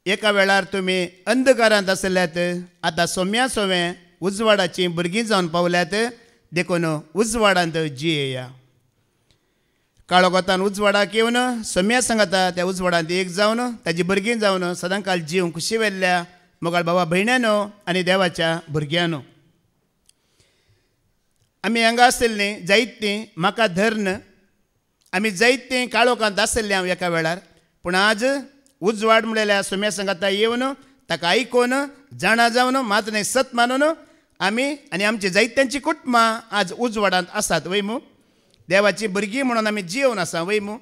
एका वेळार तुमी अंधकारांत आसल्यात आतां सोम्या सोवें उजवाडाची भुरगीं जावन पावल्यात देखून उजवाडांत जियेया. काळो कोतान उजवाडाक येवन सोम्या सांगता त्या उजवाडांत एक जावन ताजी भुरगीं जावन सदां काळ जीव खुशी वेल्ल्या मोगाळ भावा भयण्यानो आनी देवाच्या भुरग्यांनो. आमी हांगा आसतलीं जायतीं म्हाका धर्न आमी जायतीं काळोखांत आसतलीं हांव एका वेळार, पूण आज उजवाड म्हणलेल्या सोम्या सांगता येवन ताका आयकून जाणा जावन मात न्हय सत मानून आमी आनी आमची जायत्यांची कुटुंबां आज उजवाडांत आसात वय मू. देवाची भुरगीं म्हणून आमी जियोवन आसा वय मू.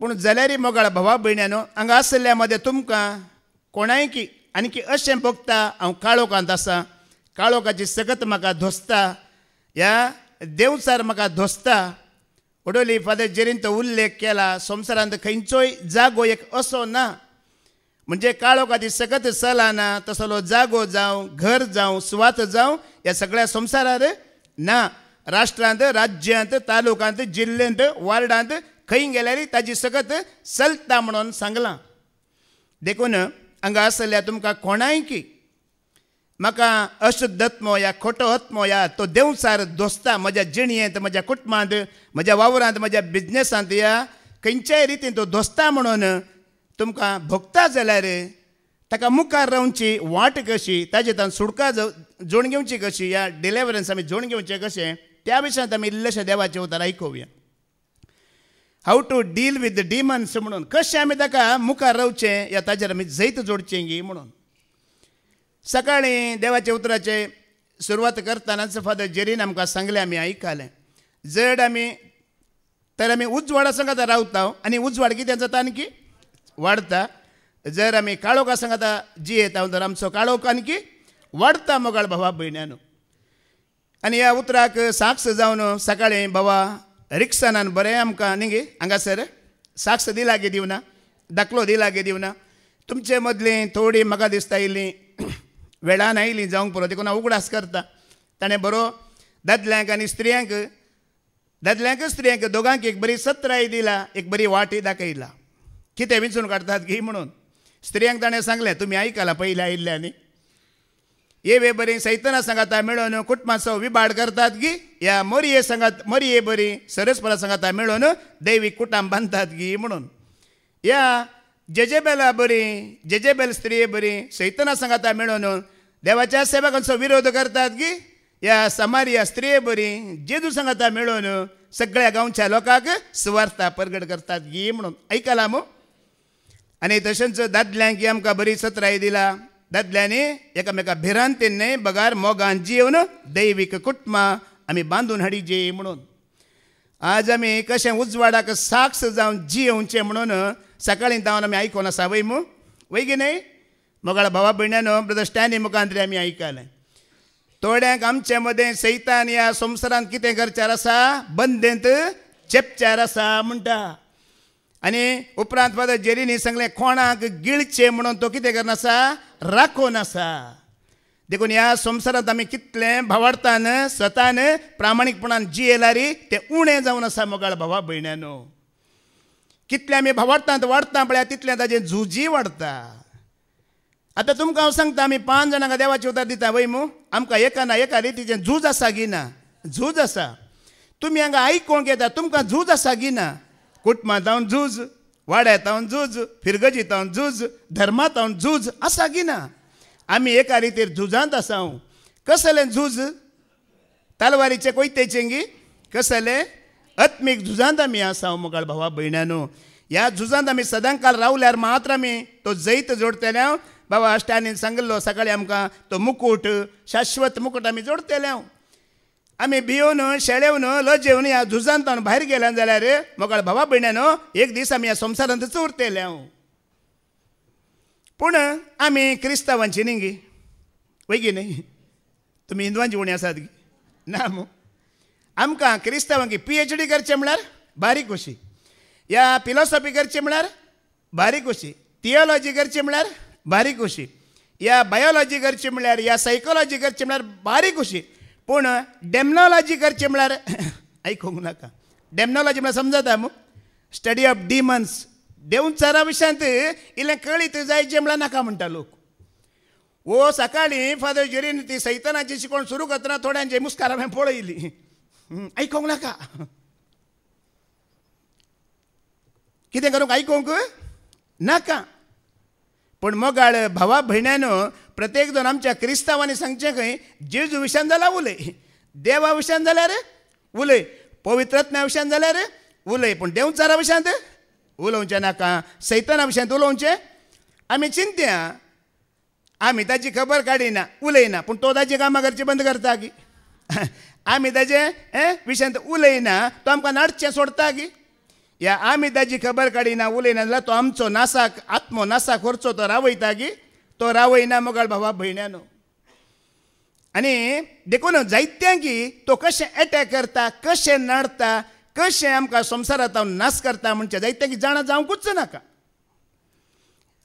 पूण जाल्यार मोगाळ भावा भयण्यानो हांगा आसल्या मदें तुमकां कोणायकी आनीक अशें भोगता हांव काळोखांत आसा, काळोखाची सगत म्हाका धोसता, ह्या देवचार म्हाका धोसता. ओडोली फादर जेरीन तो उल्लेख केला संवसारांत खंयचोय जागो एक असो ना म्हणजे काळोखाची सगत चलना तसलो जागो जावं घर जावं सुवात जावं ह्या सगळ्या संवसारांत ना. राष्ट्रांत राज्यांत तालुकांत जिल्ल्यांत वार्डांत खंय गेल्यार ताजी सगत चलता म्हणून सांगलां. देखून हांगा आसल्या तुमकां कोणायकी म्हाका अशुद्धत्मो या खोटो आत्मो या तो देवचार दोस्ता म्हज्या जिणयेंत म्हज्या कुटुंबांत म्हज्या वावरांत म्हज्या बिजनेसांत या खंयच्याय रितीन तो दोस्ता म्हणून तुमकां भोगता जाल्यार ताका मुखार रावची वाट कशी, ताजे तान सुटका जोड घेवची कशी, ह्या डिलिव्हरन्स आमी जोड घेवचें कशें त्या विशयांत आमी इल्लेशें देवाचें उतर आयकुया. How to deal with the demons म्हणून कशें आमी ताका मुखार रावचें ह्या ताजेर आमी जैत जोडचें गी म्हणून. सकाळीं देवाच्या उतराचे सुरवात करतानाच फादर जेरीन आमकां सांगलें आमी आयकलें जड आमी तर आमी उजवाडा सांगाता रावता आनी उजवाड कितें जाता आनी वाडटा. जर आमी काळोखा सांगाता जियेता तर आमचो काळोख आनी वाडटा मोगाळ भावा भयण्यानो. आनी ह्या उतराक साक्ष जावन सकाळीं बाबा रिक्सानान बरें आमकां न्ही हांगासर साक्ष दिला गे दिवना, दाखलो दिला गे दिवना. तुमचे मदलीं थोडी म्हाका दिसता इल्लीं वेळान आयलीं जावंक पुरो देखून हांव उगडास करता. ताणें बरो दादल्यांक आनी स्त्रियांक स्त्रियांक दोगांक एक बरी सत्राय दिला, एक बरी वाटी दाखयला कितें विचून काडटात गी म्हणून. स्त्रियांक ताणें सांगलें तुमी आयकलां पयलीं आयिल्ले आनी ये वे बरी सैतना सांगाता मेळून कुटुंबाचो विभाड करतात गी, ह्या मोरये सांगात मोरये बरी सरस्परा सांगाता मेळून दैवीक कुटुंब बांदतात गी म्हणून. ह्या जेजेबेला बरी जेजेबेल स्त्रिये बरी सैतना सांगाता मेळून देवाच्या सेवकांचो विरोध करतात गी, ह्या समारिया स्त्रिये बरी जेजू सांगाता मेळून सगळ्या गांवच्या लोकांक सुवार्ता परगट करतात गी म्हणून. आयकलां मू. आनी तशेंच दादल्यांक आमकां बरी सत्राय दिला. दादल्यांनी एकामेका भिरांतीन न्हय बगार मोगान जिवन दैवीक कुटुंबां आमी बांदून हाडिजे म्हणून. आज आमी कशें उजवाडाक साक्ष जावन जियोवचें म्हणून सकाळीं जावन आमी आयकोन आसा वय मू वय गी न्हय. मोगाळ भावा भयण्यानो ब्रदर स्टॅनी मुखांतरी आमी आयकलें थोड्यांक आमचे मदें सैतान ह्या संवसारांत कितें करचार आसा बंदेंत चेपचार आसा म्हणटा. आनी उपरांत फादर जेरीनी सांगलें कोणाक गिळचें म्हणून तो कितें करना आसा राखून आसा. देखून ह्या संवसारांत आमी कितलें भावार्थान स्वतान प्रामाणीकपणान जियेल्यार तें उणें जावन आसा मोगाळ भावा भयण्यानो. कितलें आमी भावार्थांत वाडटा पळय तितलें ताजें झुजी वाडटा. आतां तुमकां हांव सांगता आमी 5 जाणांक देवाचें उतर दिता वय मू आमकां एका ना एका रितीचें झूज आसा गी ना. झूज आसा. तुमी हांगा आयकोंक येता तुमकां झूज आसा गी ना. कुटुंबांत हांव झूज, वाड्यांत हांव झूज, फिरगजीत हांव झूज, धर्मांत हांव झूज आसा गी ना. आमी एका रितीर झुजांत आसा. कसलें झूज तलवारीचें कोयतेचें गी कसलें आत्मीक झुजांत आमी आसा मोगाळ भावा भयण्यानो. ह्या झुजांत आमी सदां काळ रावल्यार मात्र आमी तो जैत जोडटले. बाबा अश्टानीन सांगलो सकाळीं आमकां तो मुकूट शाश्वत मुकूट आमी जोडटले. आमी भियोन शेळेवन लजेवन ह्या झुजांत भायर गेल्या जाल्यार मोगाळ भावा भयण्यानो एक दीस आमी ह्या संवसारांत उरतले. पूण आमी क्रिस्तांवांची न्ही गी वय गी न्ही. तुमी हिंदुवांची उणी आसात गी ना मू. आमकां क्रिस्तांवांकी PhD करचें म्हळ्यार बारीक कशी, या फिलॉसॉफी करची म्हळ्यार बारीक कशी, थियोलॉजी करची म्हळ्यार बारीक कशी, या बायोलॉजी करची म्हळ्यार या सायकोलॉजी करची म्हळ्यार बारीक कशी. पूण डेमनॉलॉजी करची म्हळ्यार आयकूंक नाका. डेमनॉलॉजी म्हळ्यार समजता मू स्टडी ऑफ डिमन्स देंवचारा विशयांत इल्लें कळीत जायचें म्हळ्यार नाका म्हणटा लोक. ओ सकाळीं फादर जेरीन ती सैतानाची शिकवण सुरू करतना थोड्यांचे मुस्कारा हांवें पळयली. आयकोंक नाका. कितें करूंक आयकोंक नाका. पण मोगाळ भावा भयण्यानो, प्रत्येक जण आमच्या क्रिस्तांवांनी सांगचें खंय जेजू विशयान जाल्यार उलय, देवा विशयान जाल्यार उलय, पवित्रत्म्या विशयान जाल्यार उलय, पूण देंवचारा विशयांत उलोवचें नाका. सैताना विशयांत उलोवचें. आमी चिंत्या आमी ताची खबर काडिना, उलयना, पूण तो ताची कामां करची बंद करता की. आमी ताचे विशयांत उलयना, तो आमकां नाडचें सोडता की. या आमी ताची खबर काडिना, उलयना जाल्यार तो आमचो नासाक आत्मो नासाक व्हरचो तो रावयता की. तो रावयना मोगाळ भावा भयण्यानो. आनी देखून जायत्यांक तो कशें एटॅक करता, कशें नाडटा, कशें आमकां संवसारांत नास करता म्हणचें जायत्यांक जाणा जावंकूच नाका.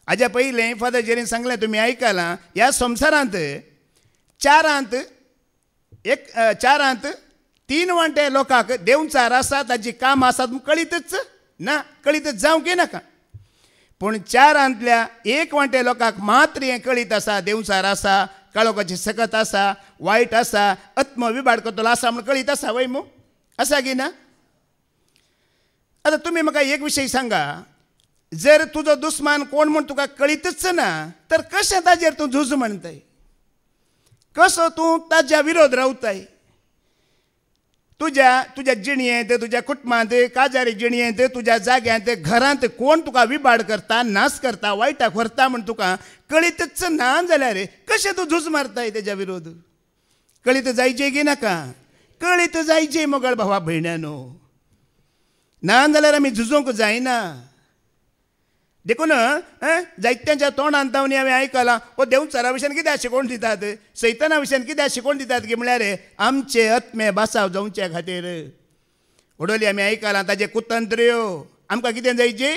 हाज्या पयलें फादर जेरीन सांगलें, तुमी आयकलां, ह्या संवसारांत चारांत 3 वांटे लोकांक देंवचार आसा, ताची कामां आसात म्हूण कळीतच ना, कळीतच जावंक नाका. पूण 4 1 वांटे लोकांक मात्र हें कळीत आसा, देंवचार आसा, काळोखाची सकत आसा, वायट आसा, आत्म विभाड करतलो आसा म्हूण कळीत आसा वय मू आसा की ना. आतां तुमी म्हाका एक विशय सांगा, जर तुजो दुस्मान कोण म्हूण तुका कळीतच ना, तर कशें ताजेर तूं झूज म्हणटाय, कसो तूं ताच्या विरोध रावताय. तुज्या जिणयेंत, तुज्या कुटुंबांत, काजारी जिणयेंत, तुज्या जाग्यांत, घरांत कोण तुका विभाड करता, नास करता, वायटाक व्हरता म्हूण तुका कळीतच ना जाल्यार कशें तूं झूज मारताय तेज्या विरोध. कळीत जायचें की नाका, कळीत जायचें मोगाळ भावा भयण्यानो. ना जाल्यार आमी झुजोवंक जायना. देखून जायत्यांच्या तोंडांत तावनी हांवें आयकलां, हो देंवचारा विशयान कित्याक शिकोवण दितात, सैताना विशयान कित्याक शिकोवण दितात की म्हळ्यार आमचे आत्मे बासाव जावचे खातीर. उडोली आमी आयकलां ताजे कुतंत्र्यो. आमकां कितें जायची,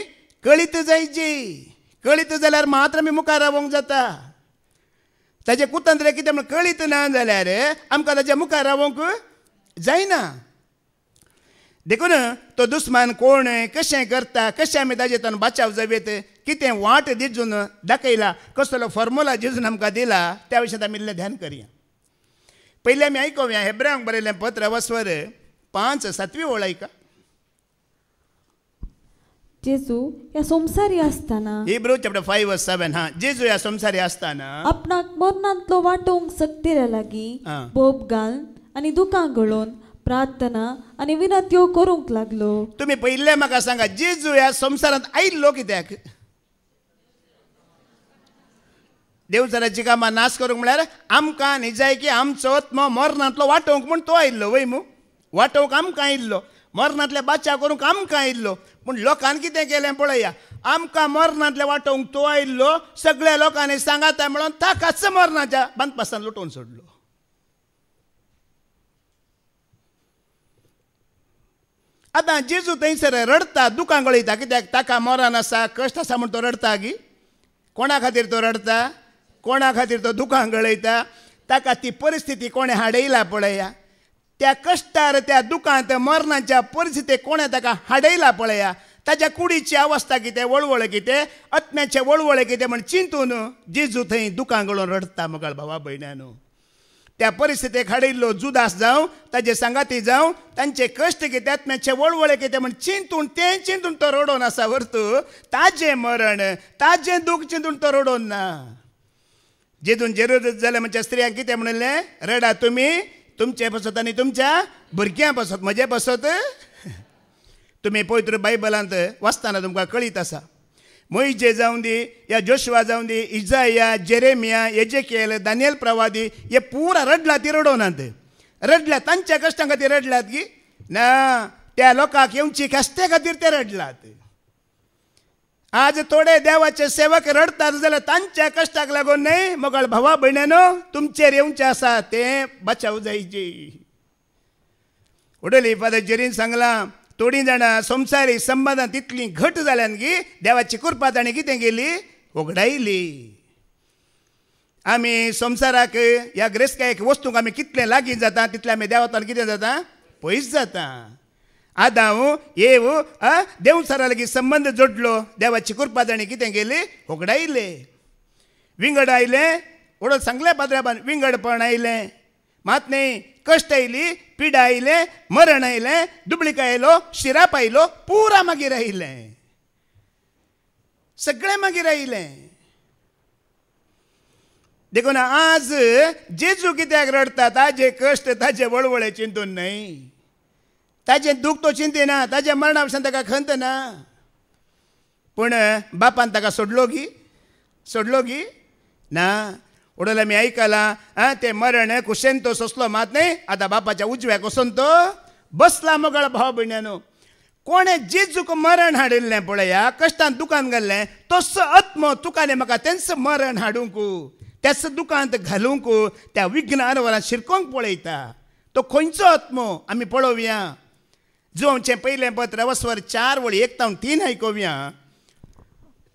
कळीत जायची. कळीत जाल्यार मात्र आमी मुखार रावंक जाता. ताजे कुतंत्र्य कितें म्हण कळीत ना जाल्यार आमकां ताच्या मुखार रावंक जायना. देखून तो दुस्मान कोण, कशें करता, कशें आमी ताजे तन बचाव जावेत, कितें वाट दिजून दाखयला, कसलो फॉर्मुला दिजून आमकां दिला, त्या विशयात आमी इल्लें ध्यान करया. पयलीं आमी आयकोवया हेब्रांक बरयलें पत्र वस्वर 5:7 ओळ आयका. जेजू ह्या संसारी आसतना, हिब्रू चॅप्टर 5:7. जेजू ह्या संसारी आसतना आपणाक मरणांतलो वांटोवंक सक्तीरा लागीं बोब घालन आनी दुकां गळोवन प्रार्थना आनी विनंत्यो करूंक लागलो. तुमी पयले म्हाका सांगा, जेजू ह्या संवसारांत आयिल्लो कित्याक? देंवचाराची कामां नाश करूंक म्हळ्यार आमकां न्ही जाय की आमचो आत्मो मरणांतलो वांटोवंक म्हूण तो आयिल्लो वय मू. वांटोवंक आमकां आयिल्लो, मरणांतले बाचाव करूंक आमकां आयिल्लो. पूण लोकांनी कितें केलें पळया, आमकां मरणांतले वांटोवंक तो आयिल्लो, सगळ्या लोकांनी सांगाता म्हणून ताकाच मरणाच्या बांदपासान लुटोवन सोडलो. आतां जेजू थंयसर रडता, दुकां गळयता, कित्याक ताका मरण आसा, कश्ट आसा म्हूण तो रडता की. कोणा खातीर तो रडता, कोणा खातीर तो दुकां गळयता, ताका ती परिस्थिती कोणें हाडयला पळया. त्या कश्टार, त्या दुकांत, मरणाच्या परिस्थितीक कोणें ताका हाडयला पळया. ताच्या कुडीची अवस्था कितें, वळवळ कितें, आत्म्याचें वळवळ कितें म्हण चिंतून जेजू थंय दुकां गळोवन रडता मोगाळ भावा भयण्यानो. त्या परिस्थितीक हाडयिल्लो जुदास जावं, ताजे सांगाती जावं, तांचे कश्ट कितें, आत्म्याचे वळवळ कितें म्हण चिंतून तो रडोवन आसा व्हरतू. ताजें मरण, ताजें दूख चिंतून तो रडोन ना. जेजून जेरुसलेम म्हणच्या स्त्रियांक कितें म्हणलें, रडा तुमी, तुमचे बसत आनी तुमच्या भुरग्यां बसत, म्हजे बसत. तुमी पवित्र बायबलांत वाचतना तुमकां कळीत आसा, मोइशे जावं दी, या जोशुआ जावं दी, इजाया, जेरेमिया, एजेकिएल, दानियल प्रवादी, हे पुरा रडला ती रडोनात. रडल्यात तांच्या कश्टां खातीर रडल्यात की ना, त्या लोकांक येवची कश्टे खातीर ते रडलात. आज थोडे देवाचे सेवक रडतात जाल्यार तांच्या कश्टाक लागून न्हय. मोगाळ भावा भयण्यानो, तुमचेर येवचें आसा तें बचाव जायची. उडली फादर जेरीन सांगलां, थोडीं जाणां संवसारीक संबंदां तितलीं घट जाल्यान की देवाची कृपा ताणें कितें केली, उगडायली. आमी संवसाराक, ह्या ग्रेस्कायक वस्तूंक आमी कितलें लागीं जाता, तितलें आमी देवातान कितें जाता, पयस जाता. आतां हांव येव देव सरा लागीं संबंद जोडलो देवाची कृपा ताणें कितें केली होगडायले विंगड आयले ओडो सांगले पाद्राबान विंगडपण आयलें मात न्ही कश्ट आयली पिडा आयले मरण आयलें दुबळीक आयलो शिराप आयलो पुरा मागीर आयलें सगळें मागीर आयलें देखून आज जेजू कित्याक रडता ताजे कश्ट ताजे वळवळे चिंतून न्हय ताजें दूख तो चिंतेना ताज्या मरणा विशीं ताका खंत ना पूण बापान ताका सोडलो गी ना उडोल आमी आयकलां तें मरण कुशेन तो सोंसलो मात न्ही आतां बापाच्या उजव्याक वचून तो बसला मोगळ भाव भयण्यानो कोणें जेजूक मरण हाडिल्लें पळया कश्टान दुकान घाल्लें तसो आत्मो तुकाने म्हाका तेंच मरण हाडूंक त्याच दुकानांत घालूंक त्या विघ्न वरान शिरकोंक पळयता तो खंयचो आत्मो आमी पळोवया जोंचें पयलें पत्र वस्वर 4 वळी 1 तावन 3 आयकोवया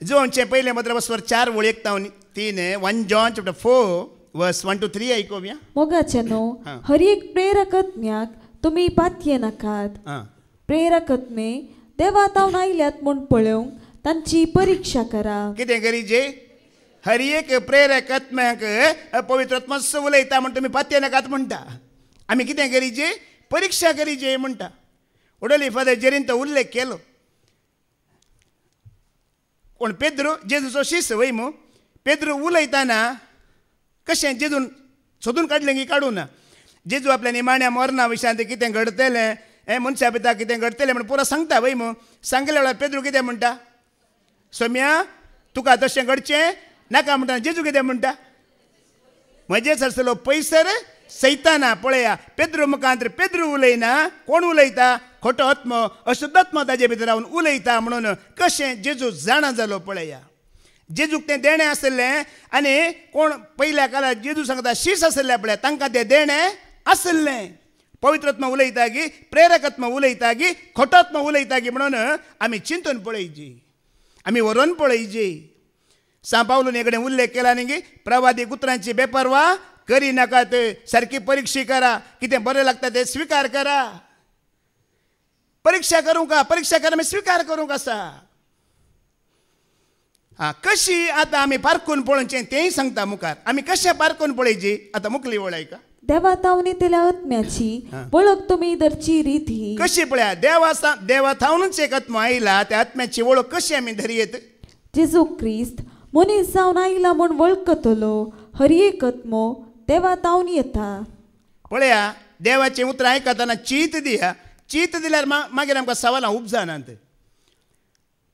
जोंचें पयलें पत्र वस्वर 4 वळी 1 तावन 3 1 John chapter 4 verse 1 to 3 आयकोवया मोगाचेनो हर एक प्रेरकत्न्याक तुमी पातये नाकात प्रेरकत्ने देवा तावन आयल्यात म्हूण पळोवंक तांची परीक्षा करा कितें करीचे हर एक प्रेरक आत्म्याक पवित्र आत्मा उलयता म्हण तुमी पातये नाकात म्हणटा आमी कितें करीचे परीक्षा करीचे म्हणटा उडोली फादर जेरीन तो उल्लेख केलो कोण पेद्रू जेजूचो शिश्य वय मू पेद्रू उलयतना कशें जेजून सोदून काडलें की काडूं ना जेजू आपल्या निमाण्या मरणा विशयांत कितें घडतलें हें मनशा पिता कितें घडतलें म्हण पुरो सांगता वय मू सांगले वेळार पेद्रू कितें म्हणटा सोम्या तुका तशें घडचें नाका म्हणटा जेजू कितें म्हणटा म्हजेच आसलो पयसर सैताना पळया पेद्रू मुखांतर पेद्रू उलयना कोण उलयता खोटो आत्मो अशुद्ध आत्मो ताजे भितर रावन उलयता म्हणून कशें जेजू जाणा जालो पळया जेजूक तें देणें आसलें आनी कोण पयल्या काळार जेजू सांगता शीश आसलें पळय तांकां तें देणें आसलें पवित्र आत्मा उलयता की प्रेरक आत्मा उलयता की खोटो आत्मा उलयता की म्हणून आमी चिंतून पळयची आमी व्हरोन पळयची सा पावलून हे कडेन उल्लेख केला न्ही की प्रवादीक उतरांची बेपरवा करी नाकात सारकी परीक्षा करा कितें बरें लागता तें स्विकार करा परीक्षा करूंक परीक्षा करा मागीर स्विकार करूंक आसा कशी आतां आमी पारखून पळोवचें तेंय सांगता मुखार आमी कशें पारखून पळयची आतां मुखली वळयका देवा तावन येतल्या आत्म्याची वळख तुमी धरची रीत ही कशी पळया देवा थावनूच एक आत्मो आयला त्या आत्म्याची वळख कशी आमी धरयेत जेजू क्रिस्त मनीस जावन आयला म्हूण वळखतलो हर एक आत्मो देवा तावन येता पळया देवाचें उतर आयकतना चीत दिया चीत दिल्यार मागीर आमकां सवालां उपजानात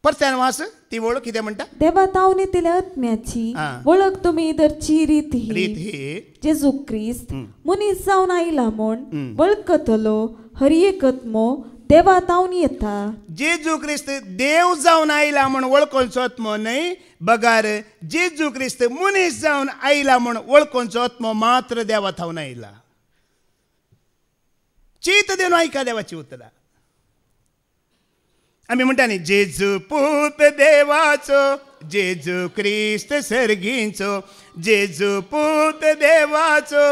परत्यान वास ती वळख कितें म्हणटा देवा तावन येतल्या आत्म्याची वळख तुमी धरची रीत ही जेजू क्रिस्त मनीस जावन आयला म्हूण वळखतलो हर एक आत्मो देवा तावन येता जेजू क्रिस्त देव जावन आयला म्हूण वळखोवचो आत्मो न्हय बगार जेजू क्रिस्त मनीस जावन आयला म्हूण वळखोवचो आत्मो मात्र देवा थावन आयला चीत दिवन आयका देवाची उतरां आमी म्हणटा न्ही जेजू पूत देवाचो जेजू क्रिस्त सर्गींचो जेजू पूत देवाचो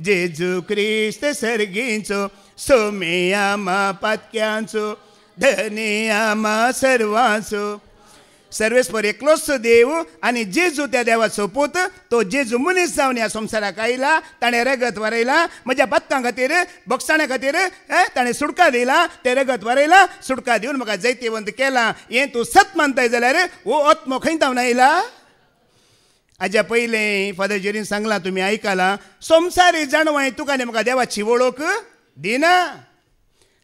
जेजू क्रिस्त सर्गींचो सोमे आमा पातक्यांचो धनी आमा सर्वांचो सर्वेस्पर एकलोच देव आनी जेजू त्या देवाचो पूत तो जेजू मनीस जावन ह्या संवसाराक आयला ताणें रगत वारयला म्हज्या पातकां खातीर बोगसाण्या खातीर ताणें सुटका दिला तें रगत वारयला सुटका दिवन म्हाका जैतिवंत केलां हें तूं सत मानताय जाल्यार हो आत्मो खंय जावन आयला हाज्या पयलें फादर जेरीन सांगलां तुमी आयकलां संवसारी जाणवाय तुका आनी म्हाका देवाची वळख दिना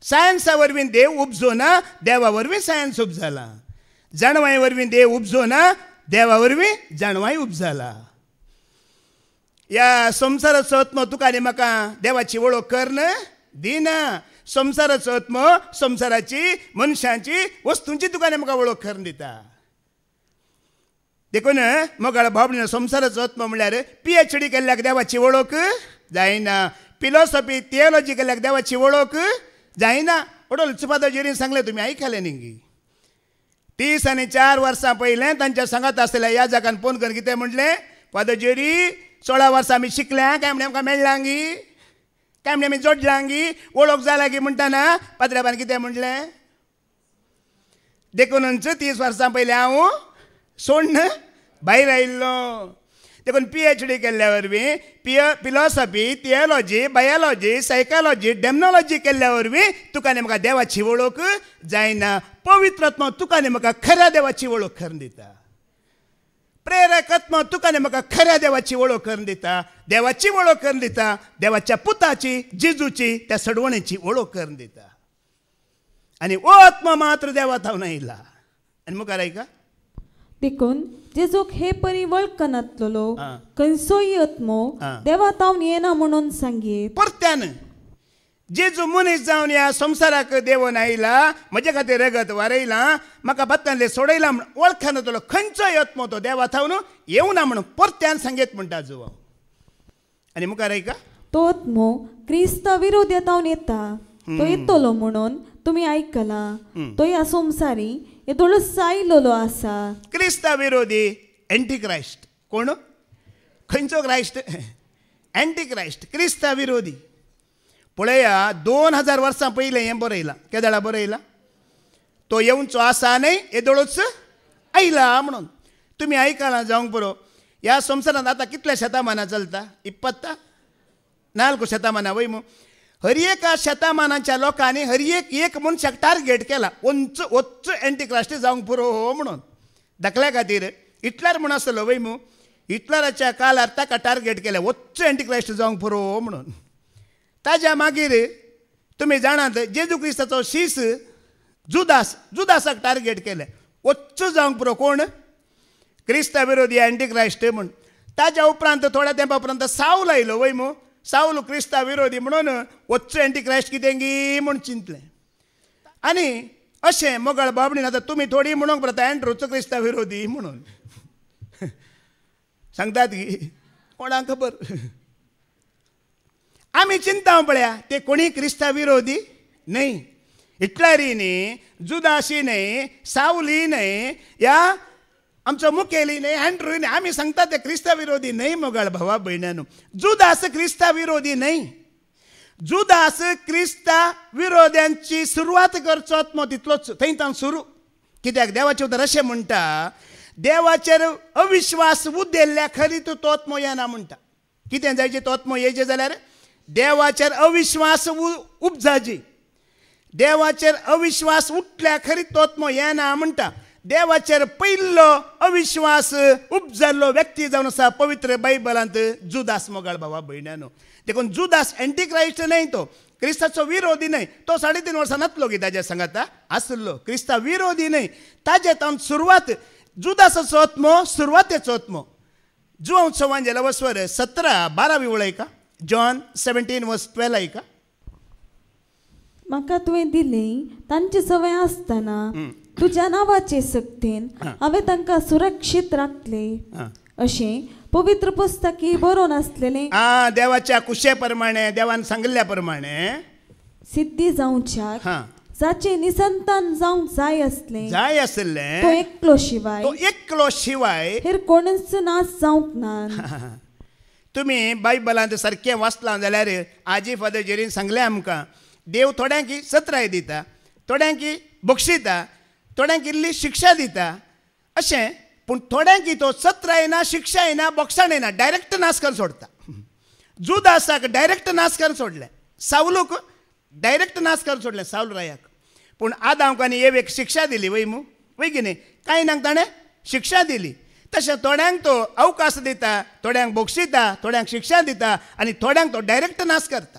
सायन्सा वरवीं देव उपजोना देवा वरवीं सायन्स उपजला जाणवाय वरवीं देव उपजोना देवा वरवीं जाणवाय उपजला ह्या संवसाराचो आत्मो तुका आनी म्हाका देवाची वळख करना दिना संवसाराचो आत्मो संवसाराची मनशांची वस्तूंची तुका आनी म्हाका वळख करून दिता देखून मोगाळ भावनेन संवसाराचो आत्मो म्हणल्यार PhD केल्ल्याक देवाची वळख जायना फिलॉसॉफी थियोलॉजी केल्ल्याक देवाची वळख जायना ओडोल फादर जेरीन सांगलें तुमी आयकलें न्ही 30 आनी 4 वर्सां पयलें तांच्या सांगात आसलेल्या ह्या जागान फोन करून कितें म्हणलें फादर जेरी 16 वर्सां आमी शिकल्या काय म्हण आमकां मेळ्ळां गी काय म्हणजे आमी जोडलांगी वळख जाला की म्हणटाना पाद्राबान कितें म्हणलें देखूनच 30 वर्सां पयलीं हांव सोडून भायर आयिल्लो देखून PhD केल्ल्या वरवीं फिलॉसॉफी थियोलॉजी बायोलॉजी सायकॉलॉजी डेमनॉलॉजी केल्ल्या वरवीं तुका आनी म्हाका देवाची वळख जायना पवित्र आत्मा तुका आनी म्हाका खऱ्या देवाची वळख करून दिता प्रेरक आत्मा तुका आनी म्हाका खऱ्या देवाची वळख करून दिता देवाची वळख करून दिता देवाच्या पुताची जेजूची त्या सडवणेची वळख करून दिता आनी ओ आत्मा मात्र देवात हांव आयला आनी मुखार आयका देखून जेजूक हे परी वळखनातलो खंयचोय आत्मो देवात हांव येना म्हणून सांगीत परत्यान जेजू मनीस जावन ह्या संवसाराक देवून आयला म्हजे खातीर रगत वारयला म्हाका बदकांतले सोडयला म्हण वळखनातलो खंयचोय आत्मो तो देवात हांव येवना म्हणून परत्यान सांगीत म्हणटा जो आनी मुखार आयका तो आत्मो क्रिस्ता विरोधात हांव येता तो येतलो म्हणून तुम्ही आयकला तो ह्या संवसारी येदोळस आयिल्लो आसा क्रिस्ता विरोधी एंटी क्रायस्ट कोण खंयचो क्रायस्ट एंटी क्रायस्ट क्रिस्ता विरोधी पळया 2000 वर्सां पयलें हें बरयलां केदाळा बरयलां तो येवचो आसा न्हय येदोळूच आयला म्हणून तुमी आयकलां जावंक पुरो ह्या संवसारांत आतां कितल्या शतमानां चलता 24 शतमानां वय हर एका शतमानाच्या लोकांनी हर एक मनशाक टार्गेट केला वच्च एंटी क्रायस्ट जावंक पुरो म्हणून दाखल्या खातीर हिटलर म्हूण आसलो वय हिटलराच्या काळार ताका टार्गेट केलें वच्च एंटी क्रायस्ट जावंक पुरो म्हणून ताज्या मागीर तुमी जाणात जेजू क्रिस्ताचो शीस जुदासाक टार्गेट केलें वच्च जावंक पुरो कोण क्रिस्ता विरोधी एंटी क्रायस्ट म्हूण ताज्या उपरांत थोड्या तेंपा उपरांत साऊल आयलो वय साऊल क्रिस्ता विरोधी म्हणून वच्च एंटी क्रायस्ट कितें गी म्हूण चिंतलें आनी अशें मोगळ बाबडीन आतां तुमी थोडी म्हणूंक पडटा एंड्रूच क्रिस्ता विरोधी म्हणून सांगतात की कोणाक खबर आमी चिंता पळया ते कोणी क्रिस्ता विरोधी न्हय हिटलरी न्हय जुदाशी न्हय सावली न्हय या आमचो मुखेली न्हय एंड्रू न्हय आमी सांगता ते क्रिस्ता विरोधी न्हय मोगाळ भावा भयणानो जुदास क्रिस्ता विरोधी न्हय जुदास क्रिस्ता विरोध्यांची सुरवात करचो आत्मो तितलोच थंयच्यान सुरू कित्याक देवाचें उतर अशें म्हणटा देवाचेर अविश्वास उदेल्ल्या खरी तो आत्मो येना म्हणटा कितें जायचे तो आत्मो येयचे जाल्यार देवाचेर अविश्वास उपजाची देवाचेर अविश्वास उठल्या खरी तो आत्मो येना म्हणटा देवाचेर पयलो अविश्वास उपजाल्लो व्यक्ती जावन आसा पवित्र बायबलांत जुदास मोगाळ भावा भयणानो देखून जुदास एंटी क्रायस्ट न्हय तो क्रिस्ताचो विरोधी न्हय तो 3.5 वर्सां नातलो की ताच्या सांगाता आसलो क्रिस्ता विरोधी न्हय ताजे तावन सुरवात जुदासाचो आत्मो सुरवातेचो आत्मो जुवांव सवांजेला वस्वर 17-12 वळयका जॉन 17:12 ऐका म्हाका तुवें दिलें तांचे सवय आसतना तुज्या नांवाचे सक्तीन हांवें तांकां सुरक्षीत राखले अशें पवित्र पुस्तकी बरोवन आसलेलें देवाच्या कुशे प्रमाणे देवान सांगल्या प्रमाणे सिद्धी जावच्याक जाचे निसंतान जावंक जाय आसलें तो एकलो शिवाय हेर कोणच नाश जावंक ना तुम्ही बायबलांत सारकें वाचलां जाल्यार आजी फादर जेरीन सांगलें आमकां देव थोड्यांक सत्राय दिता थोड्यांक बक्षिता थोड्यांक इल्ली शिक्षा दिता अशें पूण थोड्यांक तो सत्राय ना शिक्षाय ना बक्षाणय ना डायरेक्ट नाश करून सोडता जुदासाक डायरेक्ट नाश करून सोडलें सावलूक डायरेक्ट नाश करून सोडलें सावल रायाक पूण आदामकांनी एक शिक्षा दिली वय की न्ही कांय नांक ताणें शिक्षा दिली तशें थोड्यांक तो अवकाश दिता थोड्यांक बक्षिता थोड्यांक शिक्षा दिता आनी थोड्यांक तो डायरेक्ट नाश करता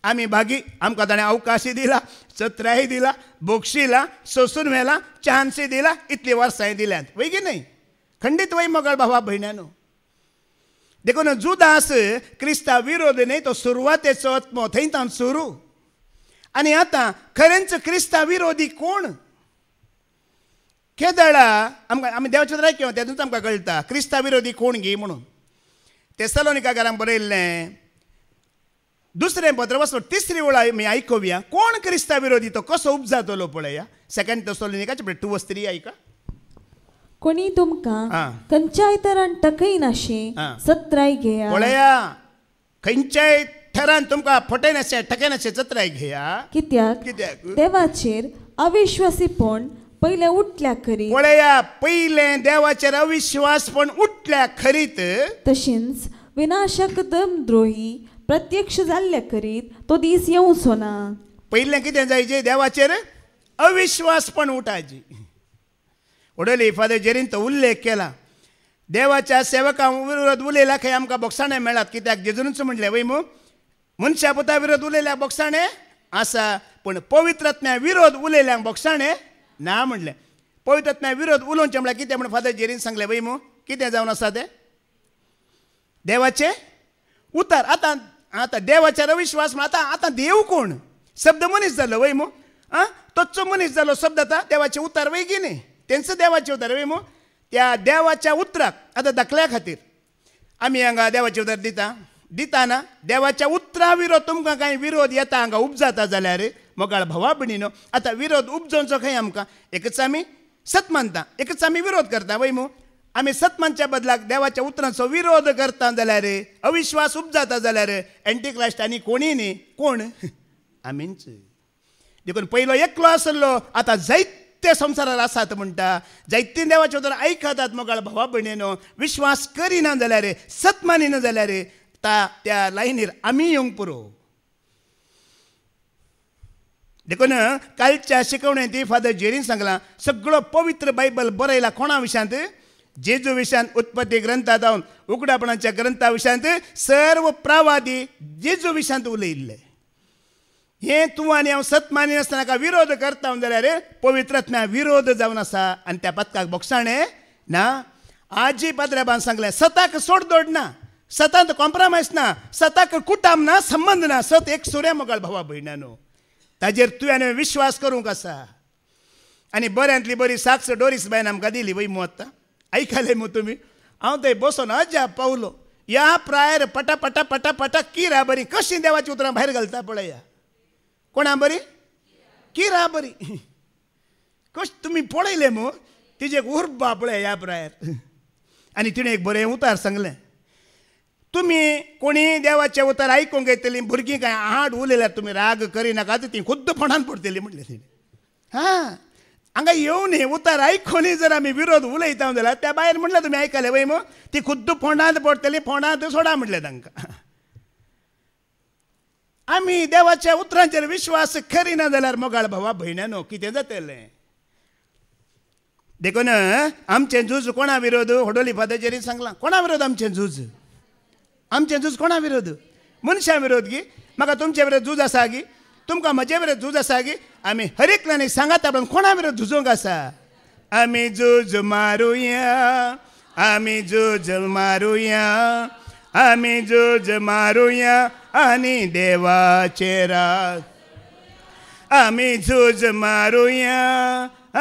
आमी भागी आमकां ताणें अवकाशय दिला सत्राय दिला बक्षिला सोसून व्हेला चान्सय दिला इतली वर्सांय दिल्यात वय की न्ही खंडीत वय मोगाळ भावा भयणानो देखून जुदास क्रिस्ता विरोध न्ही तो सुरवातेचो आत्मो थंयच्यान सुरू आनी आतां खरेंच क्रिस्ता विरोधी कोण केदळा आमकां आमी देवाचें रायकें तेतूंच आमकां कळटा क्रिस्ता विरोधी कोण गी म्हणून तेसलोनिकाकारांक बरयल्लें दुसरें पत्र वचून 3री वेळा आमी आयकुया कोण क्रिस्ता विरोधी तो कसो उपजातलो पळया 2 तेसलोनिकाचे 2:3 आयका कोणी तुमकां खंयच्याय तरान टकय नाशे सत्राय घेया पळया खंयच्याय ठरान तुमकां फटयनाशें ठकेनाशें चत्राय घेया कित्याक कित्याक देवाचेर अविश्वासीपण पहिले उठल्या करी पळया पयलें देवाचेर अविश्वास पण उठल्या खरीत तशींच विनाशक दमद्रोही प्रत्यक्ष जाल्ल्या करीत तो दीस येवचो ना पयलें कितें जायचें देवाचेर अविश्वास पण उठायची वडोली फादर जेरीन तो उल्लेख केला देवाच्या सेवकां विरोध उलयल्या खंय आमकां बोगसाणे मेळ्ळात कित्याक जेजूनच म्हणलें वय मनशा पुता विरोध उलयल्या बोगसाणे आसा पूण पवित्रात्म्या विरोध उलयल्यांक बोगसाणे ना म्हणलें पवित्रात्म्या विरोध उलोवचें म्हळ्यार कितें म्हण फादर जेरीन सांगलें वय कितें जावन आसा तें देवाचे उतार आतां देवाचेर अविश्वास आतां देव कोण शब्द मनीस जालो वय तोचो मनीस जालो शब्द आतां देवाचे उतार वय की न्ही तेंच देवाचे उतार वय त्या देवाच्या उतराक आतां दाखल्या खातीर आमी हांगा देवाचें उतर दिताना देवाच्या उतरा विरोध तुमकां कांय विरोध येता हांगा उपजाता जाल्यार मोगाळ भावा भयणीनो आतां विरोध उपजोवचो खंय आमकां एकच आमी सत मानता एकच आमी विरोध करता वय आमी सतमानच्या बदलाक देवाच्या उतरांचो विरोध करता जाल्यार अविश्वास उपजाता जाल्यार एंटीक्रायस्ट आनी कोणी न्ही कोण आमीच देखून पयलो एकलो आसलो आतां जायते संवसारार आसात म्हणटा जायतीं देवाचे उतर आयकतात मोगाळ भावा भयणीनो विश्वास करिना जाल्यार सत मानिना जाल्यार त्या लायनीर आमी येवंक पुरो देखून कालच्या शिकवणेंत फादर जेरीन सांगलां सगळो पवित्र बायबल बरयला कोणा विशयांत जेजू विशयांत उत्पत्ती ग्रंथांत जावन उगडापणाच्या ग्रंथा विशयांत सर्व प्रवादी जेजू विशयांत उलयिल्ले हे तूं आनी हांव सत मानिनासतना विरोध करता जाल्यार पवित्रात्म्या विरोध जावन आसा आनी त्या पत्काक बोगसाणें ना आजी पाद्रेबान सांगलें सताक सोडदोड ना सतांत कॉम्प्रोमायज ना सताक कुटाम ना संबंध ना सत एक सुर्या मोगाळ भावा भयणानो ताजेर तुवें विश्वास करूंक आसा आनी बऱ्यांतली बरी साक्ष डोरीस बायन आमकां दिली वय आतां आयकले तुमी हांव थंय बसून अजा पावलो ह्या प्रायर पटा पटा पटा पटा किरा बरी कशी देवाची उतरां भायर घालता पळया कोणा बरी किरा बरी कश तुमी पळयलें तिजे उर्बा पळय ह्या प्रायर आनी तिणें एक बरें उतार सांगलें तुमी कोणी देवाचें उतार आयकूंक येतलीं भुरगीं कांय आड उलयल्यार तुमी राग करिनाका ती खुद्द फोंडान पडटली म्हणलें तिणें हां हांगा येवन हे उतार आयकून जर आमी विरोध उलयता जाल्यार त्या भायर म्हणलें तुमी आयकलें वय ती खुद्द फोंडांत पडटली फोंडांत सोडा म्हणलें तांकां आमी देवाच्या उतरांचेर विश्वास करिना जाल्यार मोगाळ भावा भयणानो कितें जातलें देखून आमचें झूज कोणा विरोध होडोली फादर जेरीन सांगलां कोणा विरोध आमचें झूज कोणा विरोध मनशा विरोध गी म्हाका तुमचे विरोध झूज आसा गी तुमकां म्हजे विरोध झूज आसा गी आमी हर एकल्यानी सांगात आपण कोणा विरोध झुजोंक आसा आमी झूज मारुया आमी झूज मारुया आमी झूज मारुया आनी देवाचे राग आमी झूज मारुया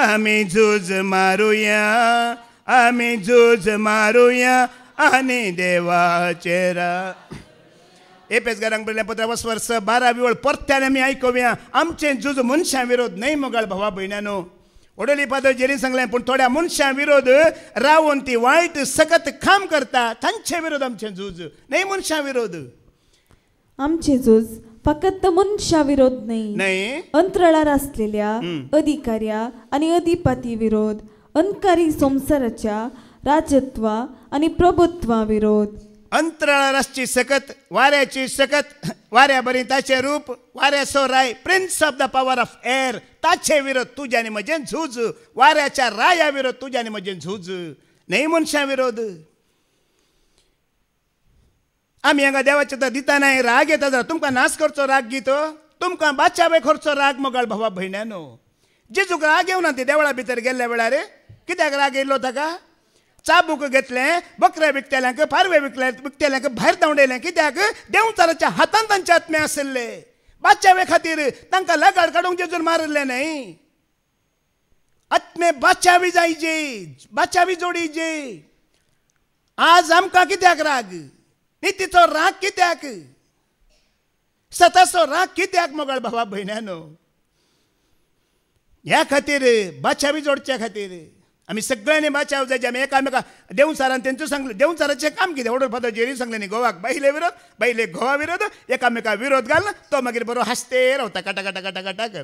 आमी झूज मारुया आमी झूज मारुया आनी देवाचे राग एपेसकारांक बरयलें पत्र वर्स 12 वेळ परत्यान आमी आयकूया आमचें झूज मनशां विरोध न्हय मोगाळ भावा भयणानो ओडोली फादर जेरीन सांगलें पूण थोड्या मनशां विरोध रावन ती वायट सकत काम करता तांचे विरोध आमचें झूज न्हय मनशां विरोध आमचे झूज फकत मनशा विरोध नाही अंतराळार असलेल्या अधिकाऱ्या आणि अधिपती विरोध अंधकारी संसाराच्या राजत्वा आणि प्रभुत्वा विरोध अंतराळार आसची सकत वाऱ्याची सकत वाऱ्या बरी ताचे रूप वाऱ्याचो राय prince of the power of air ताचे विरोध तुज्या आनी म्हजें झूज वाऱ्याच्या राया विरोध तुज्या आनी म्हजें झूज न्हय मनशां विरोध आमी हांगा देवाचे तर दिताना राग येता जाल्यार तुमकां नाश करचो राग गीतो तुमकां बाचावे करचो राग मोगाळ भावा भयणानो जेजूक राग येवना ती देवळा भितर गेल्ल्या वेळार कित्याक राग येयलो ताका चाबूक घेतलें बकरे विकतेल्यांक पारवे विकतेल्यांक भायर धांवडयलें कित्याक देंवचाराच्या हातान तांचे आत्मे आसले बाचावे खातीर तांकां लगाड काडूंक जेजून मारले न्हय आत्मे बाचावी जायचे बाचावी जोडीचे आज आमकां कित्याक राग नितीचो राग कित्याक सताचो राग कित्याक मोगाळ भावा भयणानो ह्या खातीर बाचावी जोडच्या खातीर आमी सगळ्यांनी बाचाव जायचे आमी एकामेका देवसारान तेंचो सांगलें देवसाराचें काम कितें ऑर्डर फादर जेरी सांगलें न्ही घोवाक बायले विरोध बायले घोवा विरोध एकामेका विरोध घालना तो मागीर बरो हासते रावता काटा काटा काटा काटा कर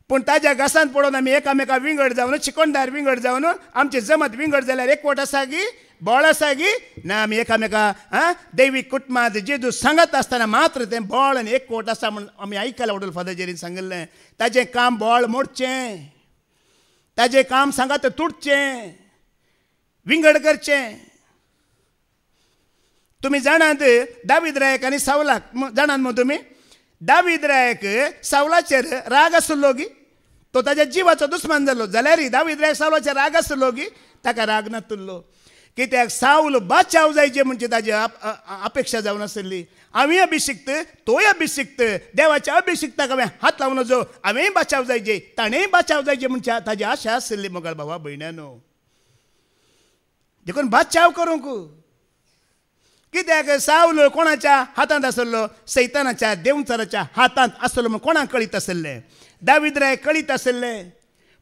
पूण ताज्या घासान पडोवन आमी एकामेका विंगड जावन चिकोणदार विंगड जावन आमचे जमत विंगड जाल्यार एकवट आसा गी बोळ आसा गी ना आमी एकामेका दैवीक कुटुंबांत जेजू सांगत आसतना मात्र तें बोळ आनी एकवट आसा म्हण आमी आयकलां ऑर्डर फादर जेरीन सांगिल्लें ताजें काम बोळ मोडचें ताजें काम सांगात तुटचें विंगड करचें तुमी जाणात दावीद रायक आनी सावलाक जाणात मग तुमी दावीद रायक सावलाचेर राग आसलो गी तो ताज्या जिवाचो दुस्मान जालो जाल्यार दावीद रायक सावलाचेर राग आसलो गी ताका राग नासलो कित्याक सावल बाचाव जायचे म्हणजे ताजी अपेक्षा जावन आसली हांवें अभिशिक्त तोय अभिशिक्त देवाच्या अभिशिक्ताक हांवें हात लावन नजो हांवेंय बाचाव जायचे ताणेंय बाचाव जायचे म्हणजे ताजी आशा आसली मोगाळ भावा भयण्यानो देखून बाचाव करूंक कित्याक सावल कोणाच्या हातांत आसलो सैतानाच्या देवचाराच्या हातांत आसलो म्हूण कोणाक कळीत आसलें दावीद राय कळीत आसलें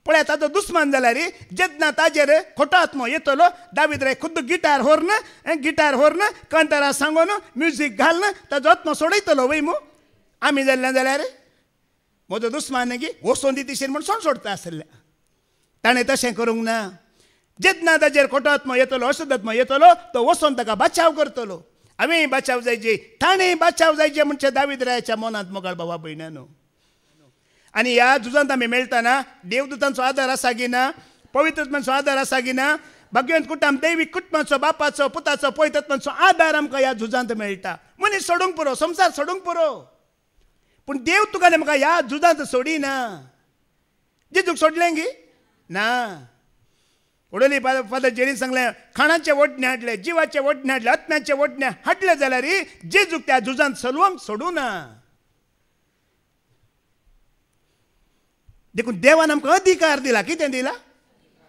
पळय ताजो दुस्मान जाल्यार जेन्ना ताजेर खोटो आत्मो येतलो दावीद राय खुद्द गिटार व्हरून कंठारा सांगून म्युजीक घालन ताजो आत्मो सोडयतलो वय मू आमी जाल्ले जाल्यार म्हजो दुस्मान गी वचोन दितीशीर म्हूण सोडता आसलें ताणें तशें करूंक ना जेन्ना ताजेर खोटो आत्मो येतलो अशुद्ध आत्मो येतलो तो वचोन ताका बाचाव करतलो हांवेंय बाचाव जायचे ताणेंय बाचाव जायचे म्हणजे दावीद रायाच्या मनांत मोगाळ भावा भयण्यानो आनी ह्या झुजांत आमी मेळटना देवदूतांचो आदार आसा गी ना पवित्र आत्म्याचो आदार आसा गी ना भगवंत कुटुंब दैवीक कुटुंबाचो बापाचो पुताचो पवित्र आत्म्याचो आदार आमकां ह्या झुजांत मेळटा मनीस सोडूंक पुरो संवसार सोडूंक पुरो पूण देव तुका म्हाका ह्या झुजांत सोडिना जेजूक सोडलें गी ना उडोली फादर जेरीन सांगलें खाणाचे वडणे हाडले जिवाचे वडणे हाडले आत्म्याचे वडणे हाडले जाल्यार जेजूक त्या झुजांत चलोवंक सोडूना देखून देवान आमकां अधिकार दिला कितें दिला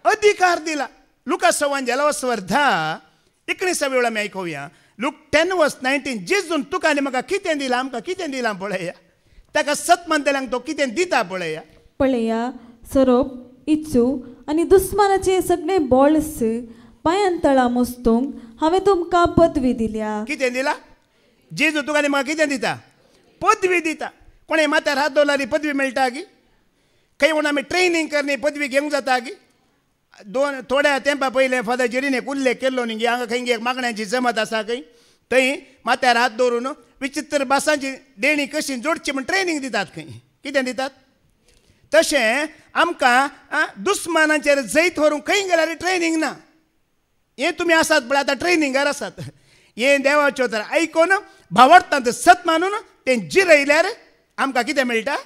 अधिकार दिला लुका 19:10 वेळा आमी आयकुया लूक 10:19 जेजून तुका आनी म्हाका कितें दिलां आमकां कितें दिलां पळया ताका सत म्हणटल्यांक तो कितें दिता पळया सरोप इच्छु आनी दुस्मानाचे सगळे बॉल्स पांयां तळा मोस्तूंक हांवें तुमकां पदवी दिल्या कितें दिला जेजू तुका आनी म्हाका कितें दिता पदवी दिता कोणें माथ्यार हात दवरल्यार पदवी मेळटा गी खंय म्हूण आमी ट्रेनिंग करनी पदवी घेवंक जाता गी थोड्या तेंपा पयलें फादर जेरीन एक उल्लेख केल्लो न्ही गी हांगा खंय एक मागण्यांची जमत आसा खंय थंय माथ्यार हात दवरून विचित्र भासांची देणी कशी जोडची म्हूण ट्रेनिंग दितात खंय कितें दितात तशें आमकां दुस्मानाचेर जैत व्हरूंक खंय गेल्यार ट्रेनिंग ना हें तुमी आसात पळय आतां ट्रेनिंगार आसात हें देवाच्यो तर आयकून भावार्थांत सत मानून तें जिरयल्यार आमकां कितें मेळटा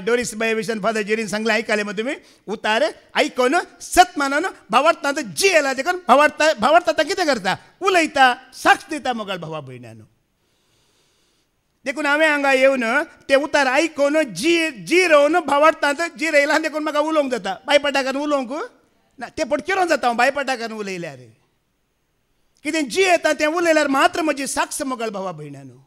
डोरीस बाय विशयन फादर जेरीन सांगलें आयकलें मग तुमी उतार आयकून सत मानून भावार्थांत जियेला देखून भावार्थांत कितें करता उलयता साक्ष दिता मोगाळ भावा भयण्यानो देखून हांवें हांगा येवन ते उतार आयकून जिरोवन भावार्थांत जिरयला देखून म्हाका उलोवंक जाता बायपाटाकान उलोवंक ना तें पटकिरोन जाता हांव बायपाटाकान उलयल्यार कितें जी येता तें उलयल्यार मात्र म्हजी साक्ष मोगाळ भावा भयण्यानो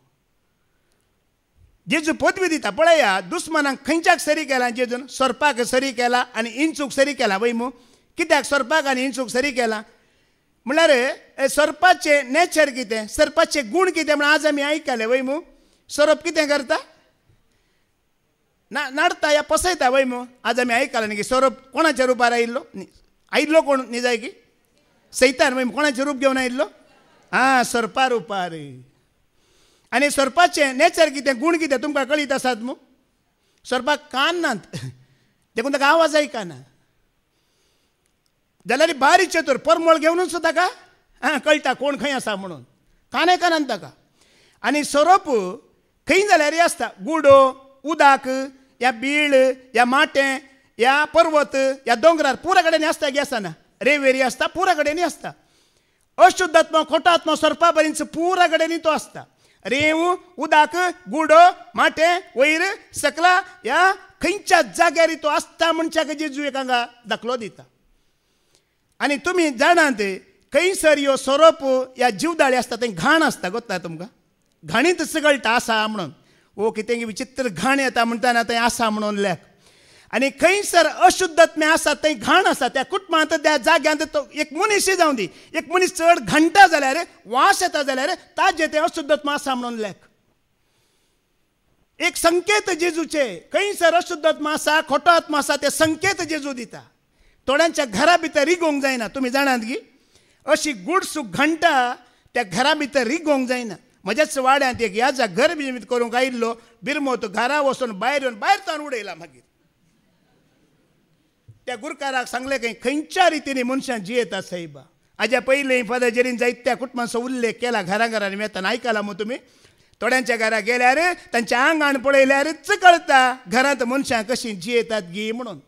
जेजू पदवी दिता पळया दुस्मानाक खंयच्याक सरी केला जेजून सोरपाक सरी केला आनी इंचूक सरी केला वय मू कित्याक सोरपाक आनी इंचूक सरी केला म्हळ्यार सोरपाचे नेचर कितें सर्पाचे गूण कितें म्हण आज आमी आयकले वय मू सोरप कितें करता नाडता या पसयता वय मू आज आमी आयकलां न्ही की सोरप कोणाच्या रुपार आयिल्लो कोण न्ही जाय की सैतान वय कोणाचें रूप घेवन आयिल्लो सोरपा रुपार आनी सोरपाचें नेचर कितें गूण कितें तुमकां कळीत आसात मू सोरपाक कान नात देखून ताका आवाज आयकना जाल्यार बारीक चतूर परमळ घेवनूच ताका कळटा कोण खंय आसा म्हणून कान आयकनात ताका आनी सोरोप खंय जाल्यार आसता गुडो उदाक या बीळ या माटें या पर्वत या दोंगरार पुरा कडेन आसता गे आसना रेवेरी आसता पुरा कडेन आसता अशुद्ध आत्मा खोटो आत्मा सोरपा पर्यंत पुरा कडेन तो आसता रेव उदाक गुडो माटे वयर सकला या खंयच्या जाग्यार तो आसता मनशाक जेजू एक हांगा दाखलो दिता आनी तुमी जाणात खंयसर ह्यो सोरोप ह्या जीवदाळी आसता थंय घाण आसता गोत्ता तुमकां घाणींत सगळटा आसा म्हणून कितें विचित्र घाण येता म्हणटाना थंय आसा म्हणून लेख आनी खंयसर अशुद्धत्म्या आसा थंय घाण आसा त्या कुटुंबांत त्या जाग्यांत तो एक मनीस जावं दी एक मनीस चड घंटा जाल्यार वास येता जाल्यार ताजें तें अशुद्धत्मा आसा म्हणून लेख एक संकेत जेजूचे खंयसर अशुद्धत्मा आसा खोटो आत्मा आसा ते संकेत जेजू दिता थोड्यांच्या घरा भितर रिगोवंक जायना तुमी जाणात की अशी गुडसूक घंटा त्या घरा भितर रिगोवंक जायना म्हज्याच वाड्यांत एक ह्या घर बिजमीत करूंक आयिल्लो बिरमो तो घरा वचून भायर येवन भायर तावन उडयला मागीर त्या गुरकाराक सांगलें खंय खंयच्या रितीने मनशां जियेता सायबा हाज्या पयलीं फादर जेरीन जायत्या कुटुंबांचो उल्लेख केला घरांनी वेतना आयकला मग तुमी थोड्यांच्या घरा गेल्यार तांच्या आंगाण पळयल्यारच कळटा घरांत मनशां कशीं जियेतात गी म्हणून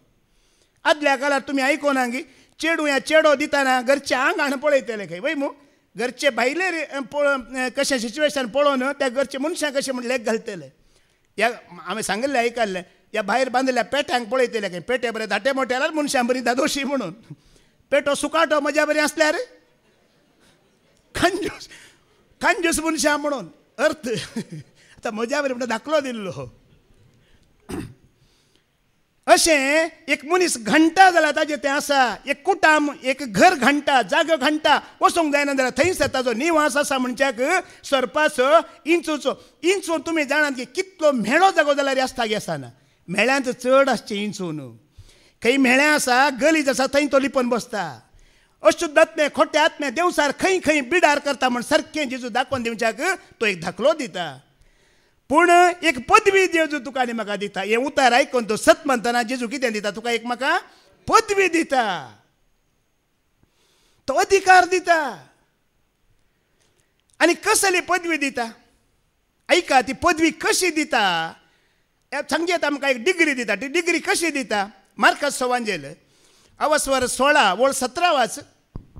आदल्या काळार तुमी आयकोना गी चेडू या चेडो दितना घरचे आंगाण पळयतले खंय वय मू घरचे भायले कशें सिच्युएशन पळोवन त्या घरचे मनशां कशें म्हण लेख घालतले ह्या हांवें सांगिल्लें आयकल्लें ह्या भायर बांदिल्ल्या पेट्यांक पळयतले खंय पेटे बरें धाटे मोटे जाल्यार मनशां बरी धादोशी म्हणून पेटो सुकाटो मजा बरी आसल्यार कंजूस मनशां म्हणून अर्थ आतां मजा बरी म्हणटा दाखलो दिल्लो अशें एक मनीस घंटा जाल्यार ताजें तें आसा एक कुटाम एक घर घंटा जागो घंटा वचोंक जायना जाल्यार थंयसर ताजो निवास आसा म्हणच्याक सरपाचो इंचूचो तुमी जाणात की कितलो म्हेळो जागो जाल्यार आसता गे आसना म्हेळ्यांत चड आसचें इंचून खंय म्हेळें आसा गलीज आसा थंय तो लिपोवन बसता अशुद्ध आत्मे खोटे आत्मे देवसार खंय खंय बिडार करता म्हण सारकें जेजू दाखोवन दिवच्याक तो एक धाकलो दिता पूण एक पदवी जेजू तुका आनी म्हाका दिता हें उतार आयकून तो सत म्हणटना जेजू कितें दिता तुका एक म्हाका पदवी दिता तो अधिकार दिता आनी कसली पदवी दिता ऐका ती पदवी कशी दिता सांगेत आमकां एक डिग्री दिता ती डिग्री कशी दिता मार्कस सवांजेल अवस्वर 16 वळ 17 वाच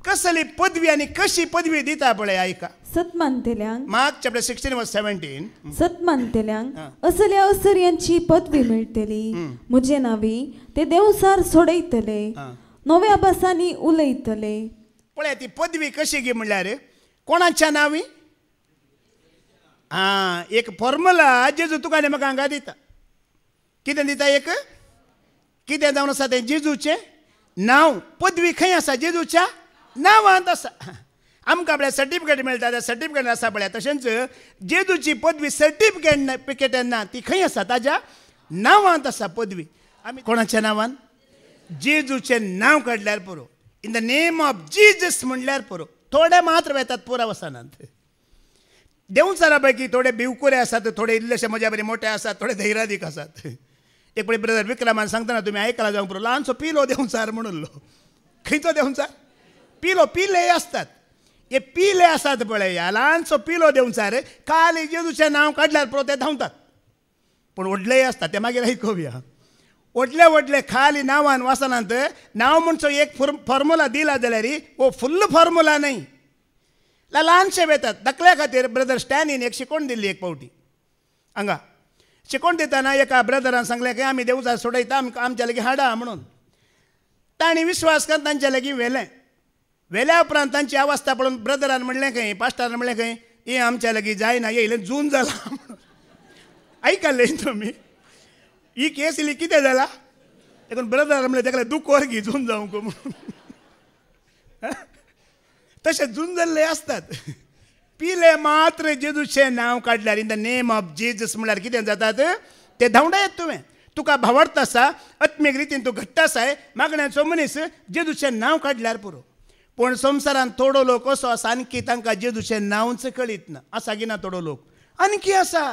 कसली पदवी आनी कशी पदवी दिता पळय ऐका सत्मानतेल्यांक मार्क चॅप्टर 16 वर्स 17 सत्मानतेल्यांक असल्या असर्यांची पदवी मेळटली म्हजे नावी ते देवसार सोडयतले नव्या भासांनी उलयतले पळय ती पदवी कशी गे म्हणल्यार कोणाच्या नावी एक फॉर्मुला जेजू तुका आनी म्हाका हांगा दिता कितें दिता एक कितें जावन आसा तें जेजूचें नांव पदवी खंय आसा जेजूच्या नांवांत आसा आमकां आपल्या सर्टिफिकेट मेळटा त्या सर्टिफिकेट आसा पळय तशेंच जेजूची पदवी सर्टिफिकेट ना ती खंय आसा ताज्या नांवांत आसा पदवी आमी कोणाच्या नांवान जेजूचें नांव काडल्यार पुरो in the name of Jesus म्हणल्यार पुरो थोडे मात्र वेतात पुरा वचनात देंवचारा पैकी थोडे भिवकुरे आसात थोडे इल्लेशे मजा बरी मोठे आसात थोडे धैर्यादीक आसात एक पळय ब्रदर विक्रमान सांगतना तुमी आयकला जावंक पुरो ल्हानसो पिलो देंवचार म्हणून खंयचो देंवचार पिलो पिले आसतात हे पिले आसात पळय ह्या ल्हानसो पिलो देंवचार खाली जेजूचें नांव काडल्यार पुरो ते धांवतात पूण व्हडलेय आसतात ते मागीर आयकुया व्हडले व्हडले खाली नांवान वासनांत नांव म्हणचो एक फॉर्मुला दिला जाल्यार वो फुल्ल फॉर्मुला न्हय ल्हानशे वेतात दाखल्या खातीर ब्रदर स्टॅनीन एक शिकोवण दिल्ली एक पावटी हांगा शिकोवण दितना एका ब्रदरान सांगलें की आमी देवचार सोडयता आमच्या लागीं हाडा म्हणून तांणी विश्वास करून तांच्या लागीं व्हेल्या उपरांत तांची अवस्था पळोवन ब्रदरान म्हणलें खंय पास्टरान म्हणलें खंय हे आमच्या लागीं जायना येयलें जून जाला म्हणून आयकल्लें तुमी ही केस इल्ली कितें जाला देखून ब्रदरान म्हणलें तेका दूख वर्गी जून जावंक म्हणून तशें जून जाल्ले आसतात पिले मात्र जेजूचें नांव काडल्यार in the name of Jesus म्हळ्यार कितें जातात ते धांवडायत तुवें तुका भावार्थ आसा आत्मीक रितीन तूं घट्ट आसाय मागण्याचो मनीस जेजूचें नांव काडल्यार पुरो पूण संवसारांत थोडो लोक असो आसा आणकी तांकां जेजूचें नांवच कळीत ना आसा की ना थोडो लोक आणकी आसा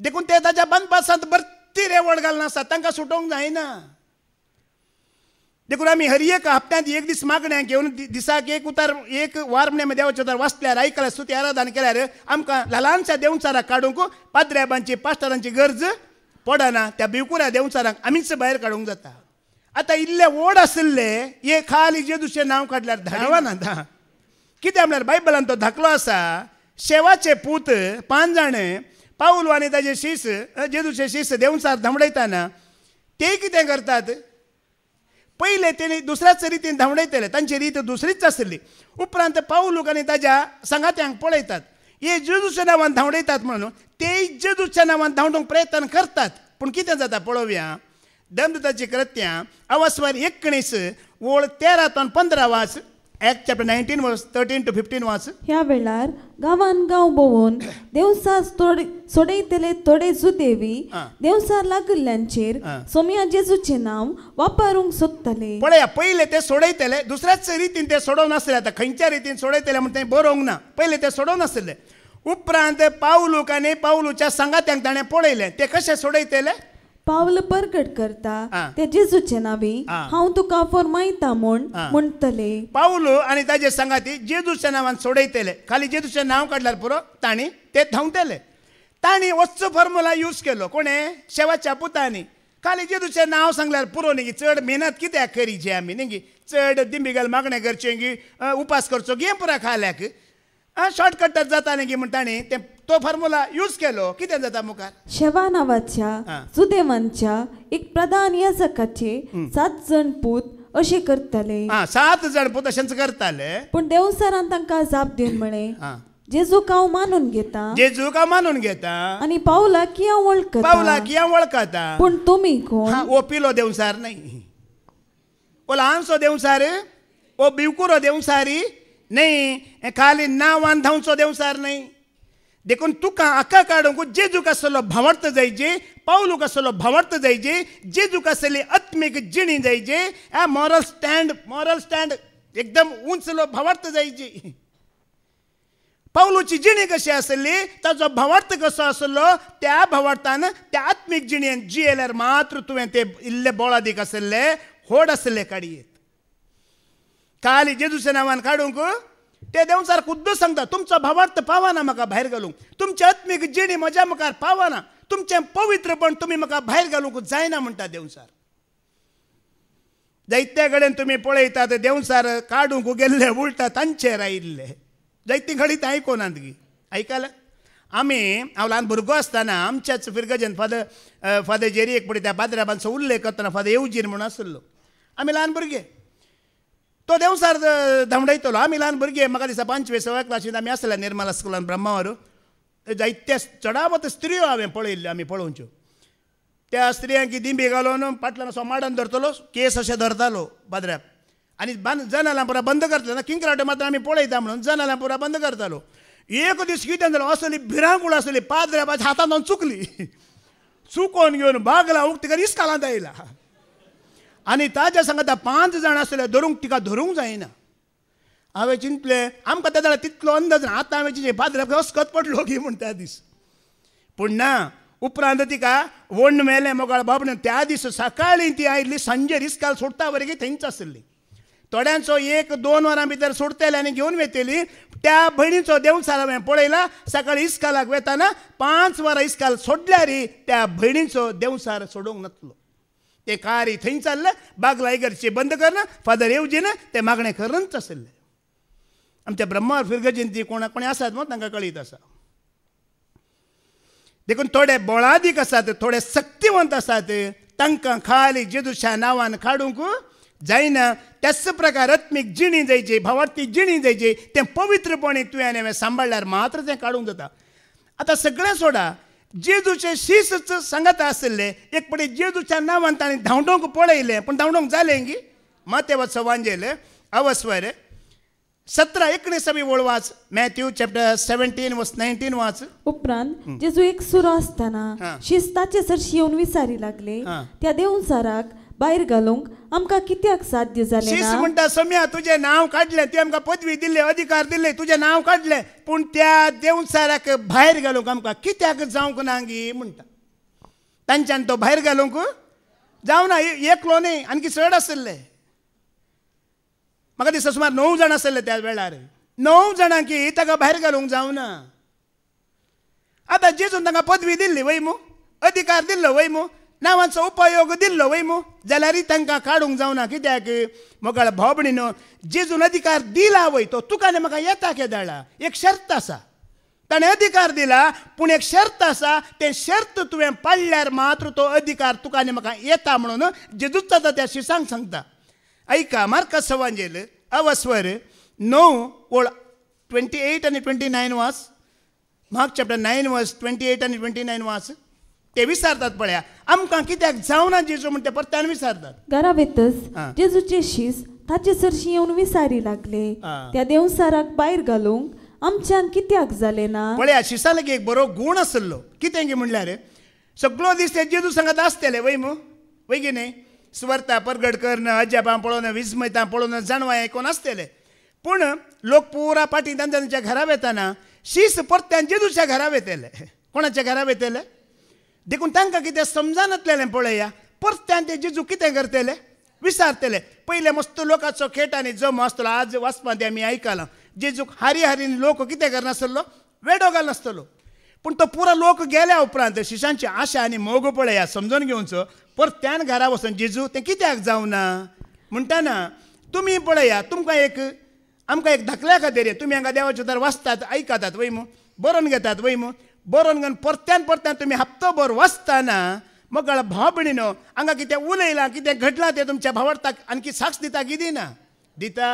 देखून ते ताच्या बांदपासांत भरती रेवड घालना आसा तांकां सुटोवंक जायना देखून आमी हर एक हप्त्यांत एक दीस मागण्या घेवन दिसाक एक वार म्हणून देवाचें उतार वाचल्यार आयकल्यार स्तुती आराधन केल्यार आमकां ल्हानशा देवचाराक काडूंक पाद्र्याबांची पास्टरांची गरज पडना त्या भिवकुऱ्या देवचाराक आमीच भायर काडूंक जाता आतां इल्ले व्हड आशिल्ले हे खाली जेजूचें नांव काडल्यार धाडवाना कित्याक म्हळ्यार बायबलांत तो धाकलो आसा शेवाचे पूत 5 जाण पाऊल आनी ताजे शीस जेजूचे शीस देवचार धांवडयतना ते कितें करतात पहिले तेणी दुसऱ्याच रितीन धांवडयतले तांची रीत दुसरीच आसली उपरांत पाऊलूक आनी ताज्या संगात्यांक पळयतात हे जेजूच्या नांवान धांवडयतात म्हणून ते जेजूच्या नांवान धांवडूंक प्रयत्न करतात पूण कितें जाता पळोवया देवदूताची कृत्यां अवस्वर 19 ओळ 13 तो 15 वाच. ॲक्ट चॅप्टर 19 वर्स 13 to 15 वाच. ह्या वेळार गांवान गांव भोवून देवसार सोडयतले थोडे जुदेवी देवसार लागल्यांचेर सोम्या जेजूचे नांव वापरूंक सोदतले. पळया, पहिले ते सोडयतले, दुसऱ्याच रितीन ते सोडोवन नासले. आता खंयच्या रितीन सोडयतले म्हणून ते बरोवंक ना. पहिले ते सोडोवन नासले. उपरांत पावलूक आनी पावलूच्या संगात्यांक ताणें पळयलें. ते कशे सोडयतले? पावल परगट करता ते जेजूचे नावी हांव तुका फरमायता म्हूण म्हणटले. पावलो आनी ताजे संगाती जेजूच्या नांवान सोडयतले. खाली जेजूचें नांव काडल्यार पुरो तांणी ते धांवतले. तांणी वचचो फॉर्मुला यूज केलो. कोणें? शेवाच्या पुतांनी. खाली जेजूचें नांव सांगल्यार पुरो न्ही. चड मेहनत कित्याक करीची आमी न्ही. चड दिंबिगल मागणें करचें गी, उपास करचो गे पुरा खाल्याक शॉर्टकटात जाता न्ही म्हूण तांणी तो फॉर्मुला यूज केलो. कितें जाता मुखार? शेवा नांवाच्या जुदेवांच्या एक प्रधान याजकाचे 7 जण पूत अशें करतले. 7 जण पूत अशेंच करताले. पूण देवसारान तांकां जाप दिवन म्हळें, जेजूक हांव मानून घेता. जेजूक हांव मानून घेता आनी पावला की हांव वळखता. पावला की हांव वळखता. पूण तुमी कोण? ओ पिलो देवसार नाही, ओ ल्हानसो देवसार, ओ बिवकुरो देवसारी नाही, खाली नांवान धांवचो देवसार नाही. देखून तुका आका काडूंक जेजूक आसलो भावार्थ जायचे, पावलूक आसलो भावार्थ जायचे, जेजूक आसली आत्मीक जिणी जायचे, मॉरल स्टँड एकदम उंचलो भावार्थ जायचे. पावलूची जिणी कशी आसली, ताजो भावार्थ कसो आसलो, त्या भावार्थान त्या आत्मीक जिणेन जियेल्यार मात्र तुवें ते इल्ले बोळादीक आसले होड आसले काडयेत. खाली जेजूच्या नांवान काडूंक ते देवसार खुद्द सांगता, तुमचो भावार्थ पावना म्हाका भायर घालूंक, तुमचे आत्मीक जिणी म्हज्या मुखार पावना, तुमचें पवित्रपण तुमी म्हाका भायर घालूंक जायना म्हणटा देवसार. जायत्या कडेन तुमी पळयतात देवसार काडूंक गेल्ले उलटा तांचेर आयिल्ले. जायती घडीत आयकोनात गी. आयकला? हांव ल्हान भुरगो आसतना आमच्याच फिरगजेन फादर जेरी एक पळय त्या पाद्र्याबांचो उल्लेख करतना फादर येवजीर म्हणून आसलो. आमी ल्हान भुरगे तो देवसार धांवडयतलो. आमी ल्हान भुरगे. म्हाका दिसता 5वी-6वी क्लासींत आमी आसले निर्मला स्कुलान ब्रह्मावारू. जायत्या चडावत स्त्रियो हांवें पळयल्ल्यो, आमी पळोवच्यो. त्या स्त्रियांक दिंबी घालून फाटल्यान असो मांडान धरतलो, केस अशें धरतालो पाद्र्याक, आनी जनालां पुरा बंद करतलो ना. किंकराटे मात्र आमी पळयता म्हणून जनालां पुरा बंद करतालो. एक दीस कितें जालो, असली भिरांकूळ आसली, पाद्र्याबाच्या हातांत चुकली. चुकोवन घेवन बागला उक्ती करून इस्कालांत आयला. आनी ताच्या सांगाता 5 जाण आसले, तिका धरूंक जायना. हांवें चिंतलें, आमकां त्या तितलो अंदाज ना. आतां हांवें चिंतलें पाद्र्याक हस्कत पडलो की म्हूण त्या दीस. पूण ना, उपरांत तिका वण्ण मेलें मोगाळ बाबणें. त्या दीस सकाळीं ती आयिल्ली, सांजेर इस्काल सोडटा वरेगी थंयच आसली. थोड्यांचो 1-2 वरां भितर सोडतले आनी घेवन वेतली. त्या भयणीचो देवसार हांवें पळयला. सकाळीं इस्कालाक वेताना 5 वरां इस्काल सोडल्यार त्या भयणीचो देवसार सोडूंक नासलो. ते कारी थंय चालले, बागला इगर्जी बंद करणं, फादर येवजीन ते मागणें करूनच आसले. आमच्या ब्रह्मावर फिरगजीन ती कोणी आसात मग तांकां कळीत आसा. देखून थोडे बोळादीक आसात, थोडे सक्तिवंत आसात, तांकां खाली जेजूच्या नांवान काडूंक जायना. त्याच प्रकार आत्मीक जिणी जायची, भावार्थी जिणी जायची, तें पवित्रपणी तुवें हांवें सांबाळल्यार मात्र तें काडूंक जाता. आतां सगळें सोडा, जेजूचे शिश्यच सांगता आसले. एक पडे जेजूच्या नांवान ताणें धांवडोवंक पळयलें, पूण धांवडोवंक जालें गी. मातेवाचो वांजेल अवस्वर 17-19 वळ वाच. मॅथ्यू चॅप्टर 17 वर्स 19 वाच. उपरांत जेजू एक सुरो आसतना शिस्ताचे सरशी येवन विचारी लागले, त्या देवसाराक भायर घालूंक आमकां कित्याक साध्य जालें ना? शिस म्हणटा, सम्या तुजें नांव काडलें, तुवें आमकां पदवी दिल्ली, अधिकार दिल्ले, तुजें नांव काडलें, पूण त्या देवसाराक भायर घालूंक आमकां कित्याक जावंक ना गी म्हणटा. तांच्यान तो भायर घालूंक जावना. एकलो न्ही, आनकी चड आसले. म्हाका दिसता सुमार 9 जाण आसले त्या वेळार. 9 जाणांकी ताका भायर घालूंक जावना. आतां जेजून तांकां पदवी दिल्ली वय मू, अधिकार दिल्लो वय मू, नांवाचो उपयोग दिल्लो वय मू, जाल्यारय तांकां काडूंक जावना. कित्याक मोगाळ भावभणीन जेजून अधिकार दिला वय, तो तुका आनी म्हाका येता के धाडला. एक शर्त आसा, ताणें अधिकार दिला, पूण एक शर्त आसा. तें शर्त तुवें पाळल्यार मात्र तो अधिकार तुका आनी म्हाका येता म्हणून जेजूच आतां त्या शिसांक सांगता. ऐका, मार्काचो वांजेल अवस्वर 9 वळ 28 आनी 29 वाच. मार्क चॅप्टर 9 वर्स 28 आनी 29 वाच. ते विचारतात पळया आमकां कित्याक जावना जेजू म्हणटा परत्यान विचारतात घरा भितच हा. जेजूचे शीस ताचे सरशी येवन विचारी लागले हा. त्या देवसाराक भायर घालूंक आमच्यान कित्याक जाले ना पळया शिसा लागी एक बरो गूण आसलो कितें गे म्हणल्यार सगळो दीस ते जेजू सांगत आसतले वय मू वय गे न्ही स्वर्ता परगड करणं अजापां पळोवन विस्मयतां पळोवन जाणवां आयकोन आसतले पूण लोक पुरा पाटी तांच्या घरा वेताना शीस परत्यान जेजूच्या घरा वेतले कोणाच्या घरा वेतले देखून तांकां कितें समजानातलें पळया परत्यान ते जेजू कितें करतले विचारतले पयले मस्त लोकांचो खेटांनी जमो आसतलो आज वाचपां ते आमी आयकलां जेजूक हारी हारीन लोक कितें करनासलो वेडो घालनासतलो पूण तो पुरो लोक गेल्या उपरांत शिशांची आशा आनी मोग पळया समजून घेवचो परत्यान घरा वचून जेजू तें कित्याक जावना म्हणटाना तुमी पळया तुमकां आमकां एक धाकल्या खातीर तुमी हांगा देवाचे उतर वाचतात आयकतात वय मू बरोवन घेतात वय मू बरोवन घेवन परत्यान तुमी हप्तोभर वाचताना मग भाव भयणीनो हांगा कितें उलयलां कितें घडलां तें तुमच्या भावार्थाक आणकी साक्ष दिता की दिता